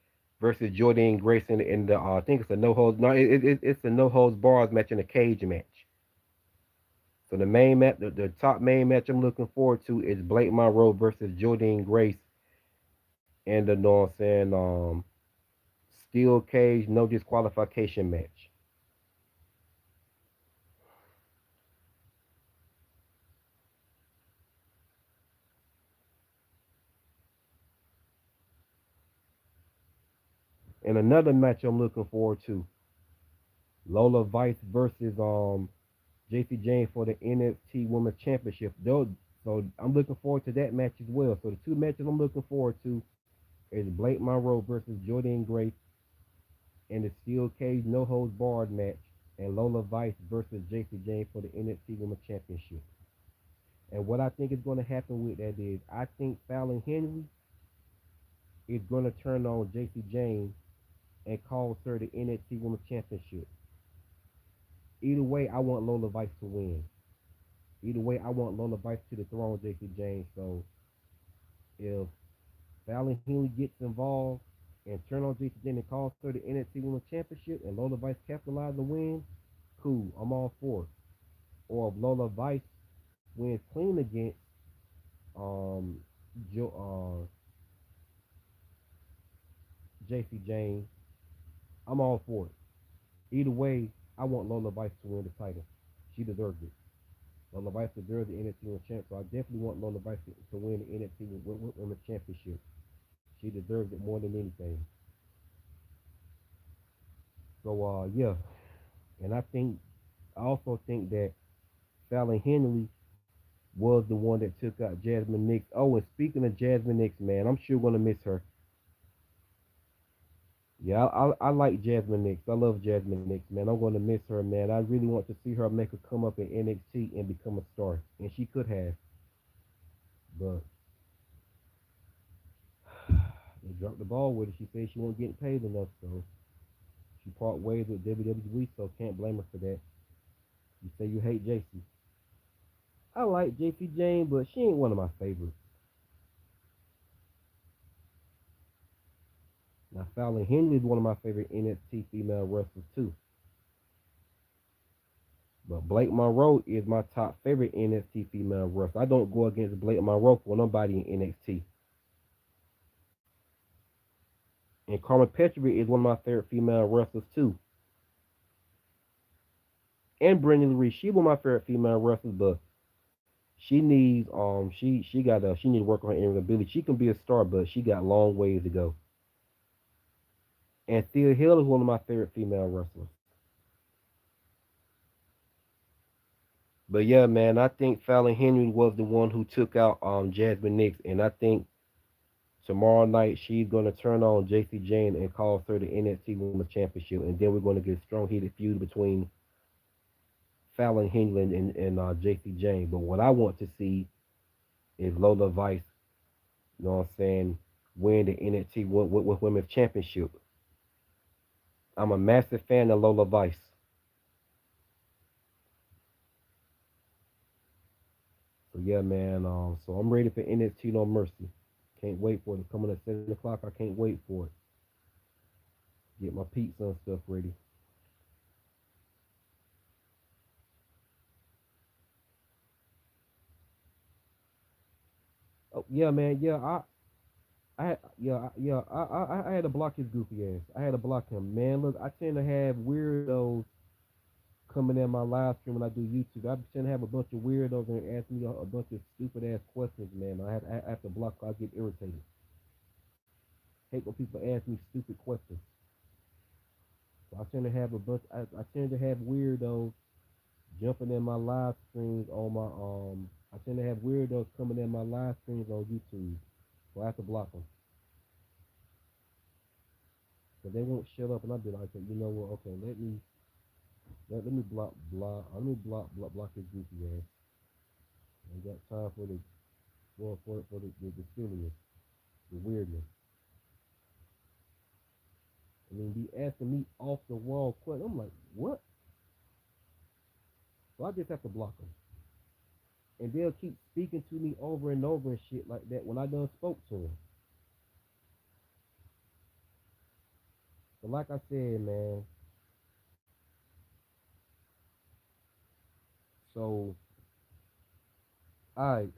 versus Jordan Grayson in the I think it's a no holds no it's a no holds bars match in a cage match. So the main match, the top main match I'm looking forward to is Blake Monroe versus Jordan Grace and the know what I'm saying steel cage no disqualification match. And another match I'm looking forward to Lola Vice versus JC James for the NXT Women's Championship. So I'm looking forward to that match as well. So the two matches I'm looking forward to is Blake Monroe versus Jordan Grace and the Steel Cage No Holds Barred match, and Lola Vice versus JC James for the NXT Women's Championship. And what I think is going to happen with that is I think Fallon Henry is going to turn on JC James and cause her the NXT Women's Championship. Either way, I want Lola Vice to win. Either way, I want Lola Vice to the throne, JC James. So if Fallon Henley gets involved and turn on JC James and calls her the NXT Women's Championship and Lola Vice capitalize the win, cool, I'm all for it. Or if Lola Vice wins clean against um, JC James, I'm all for it. Either way, I want Lola Vice to win the title. She deserves it. Lola Vice deserves the NXT Women's Champ, so I definitely want Lola Vice to win the NXT Women's Championship. She deserves it more than anything. So yeah, and I also think that Fallon Henley was the one that took out Jasmine Nix. Oh, and speaking of Jasmine Nix, man, I'm sure gonna miss her. Yeah, I like Jasmine Nix. I love Jasmine Nix, man. I'm gonna miss her, man. I really want to see her make a come up in NXT and become a star, and she could have, but they dropped the ball with her. She said she wasn't getting paid enough, so she part ways with WWE. So can't blame her for that. You say you hate JC. I like JC Jane, but she ain't one of my favorites. Now Fallon Henley is one of my favorite NXT female wrestlers too. But Blake Monroe is my top favorite NXT female wrestler. I don't go against Blake Monroe for nobody in NXT. And Carmen Petrovich is one of my favorite female wrestlers too. And Brenda Lee, she was my favorite female wrestler, but she need to work on her in ability. She can be a star, but she got long ways to go. And Thea Hill is one of my favorite female wrestlers. But yeah, man, I think Fallon Henry was the one who took out Jasmine Nix, and I think tomorrow night she's gonna turn on JC Jane and cause her the NXT Women's Championship, and then we're gonna get a strong heated feud between Fallon Henley and JC Jane. But what I want to see is Lola Vice, you know what I'm saying, win the NXT Women's Championship. I'm a massive fan of Lola Vice. So yeah, man. So I'm ready for NXT No Mercy. Can't wait for it. It's coming at 7 o'clock. I can't wait for it. Get my pizza and stuff ready. Oh yeah, man. Yeah, I had to block his goofy ass. I had to block him, man. Look, I tend to have weirdos coming in my live stream when I do YouTube. I tend to have a bunch of weirdos and ask me a bunch of stupid ass questions, man. I have to block. I get irritated. Hate when people ask me stupid questions. So I tend to have a bunch. I tend to have weirdos jumping in my live streams on my I tend to have weirdos coming in my live streams on YouTube. So I have to block them. But they won't shut up, and I'll be like, you know what? Okay, let me let me block his goofy ass. I got time for the the silliness, the weirdness. I mean, be asking me off the wall questions. I'm like, what? So I just have to block them, and they'll keep speaking to me over and over and shit like that when I done spoke to them. But like I said, man, so alright,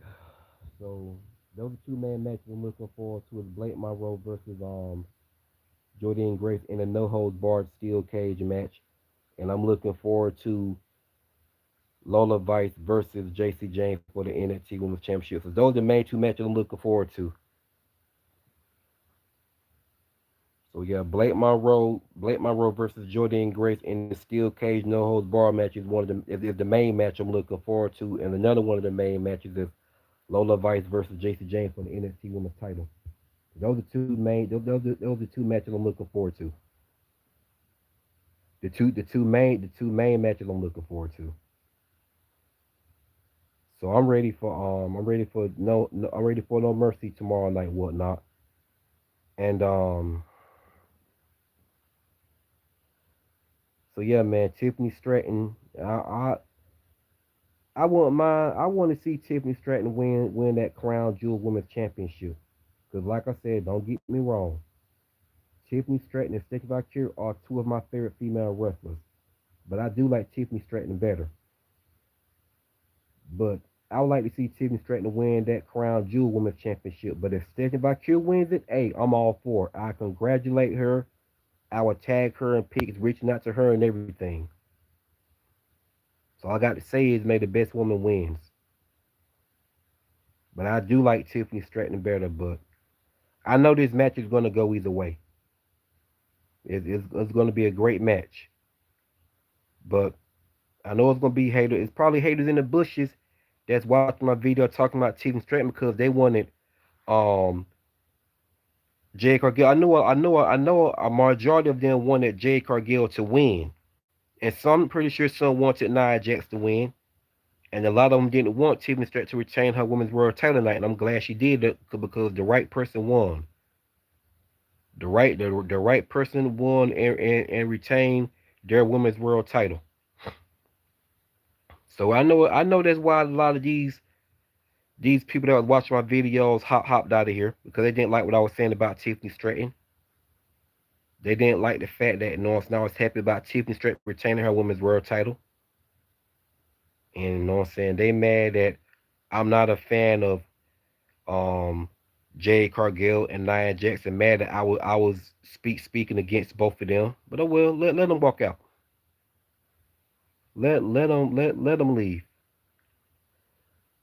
so those are two main matches I'm looking forward to is Blake Monroe versus Jordan Grace in a no holds barred steel cage match. And I'm looking forward to Lola Vice versus JC James for the NXT Women's Championship. So those are the main two matches I'm looking forward to. So yeah, Blake Monroe versus Jordan Grace in the steel cage no holds barred match is one of is the main match I'm looking forward to. And another one of the main matches is Lola Vice versus JC James for the NXT Women's title. Those are two main. Those are two matches I'm looking forward to. The two main matches I'm looking forward to. So I'm ready for I'm ready for No Mercy tomorrow night, whatnot. And so yeah, man, Tiffany Stratton. I want to see Tiffany Stratton win that Crown Jewel Women's Championship. Cause like I said, don't get me wrong, Tiffany Stratton and Stephanie Valkyrie are two of my favorite female wrestlers. But I do like Tiffany Stratton better. But I would like to see Tiffany Stratton win that Crown Jewel Women's Championship. But if Stephanie Valkyrie wins it, hey, I'm all for it. I congratulate her. I would tag her in pics, reaching out to her and everything. So all I got to say is may the best woman wins. But I do like Tiffany Stratton better. But I know this match is going to go either way. It's going to be a great match. But I know it's going to be haters. It's probably haters in the bushes that's watching my video talking about Tiffany Stratton because they wanted um Jade Cargill. I know a majority of them wanted Jade Cargill to win, and some pretty sure some wanted Nia Jax to win, and a lot of them didn't want Tiffany Stratton to retain her women's world title tonight. And I'm glad she did that because the right person won. The right person won and retained their women's world title. So I know that's why a lot of these people that was watching my videos hopped out of here because they didn't like what I was saying about Tiffany Stratton. They didn't like the fact that North now was happy about Tiffany Stratton retaining her women's world title. And you know what I'm saying? They mad that I'm not a fan of um Jade Cargill and Nia Jackson. Mad that I was speaking against both of them. But I will let them walk out. Let them leave.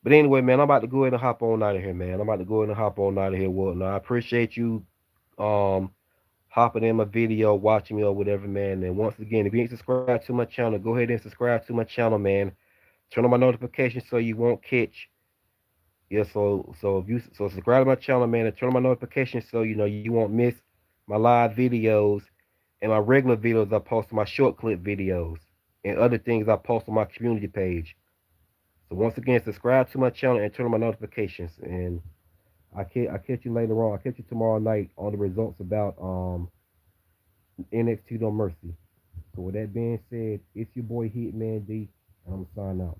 But anyway, man, I'm about to go ahead and hop on out of here, man. I'm about to go ahead and hop on out of here. Well, now I appreciate you um hopping in my video, watching me or whatever, man. And once again, if you ain't subscribed to my channel, go ahead and subscribe to my channel, man. Turn on my notifications so you won't catch. Yeah, so if you so subscribe to my channel, man, and turn on my notifications so you know you won't miss my live videos and my regular videos I post on my short clip videos and other things I post on my community page. So once again, subscribe to my channel and turn on my notifications. And I catch you later on. I catch you tomorrow night on the results about NXT No Mercy. So with that being said, it's your boy Hitman D, and I'm signing out.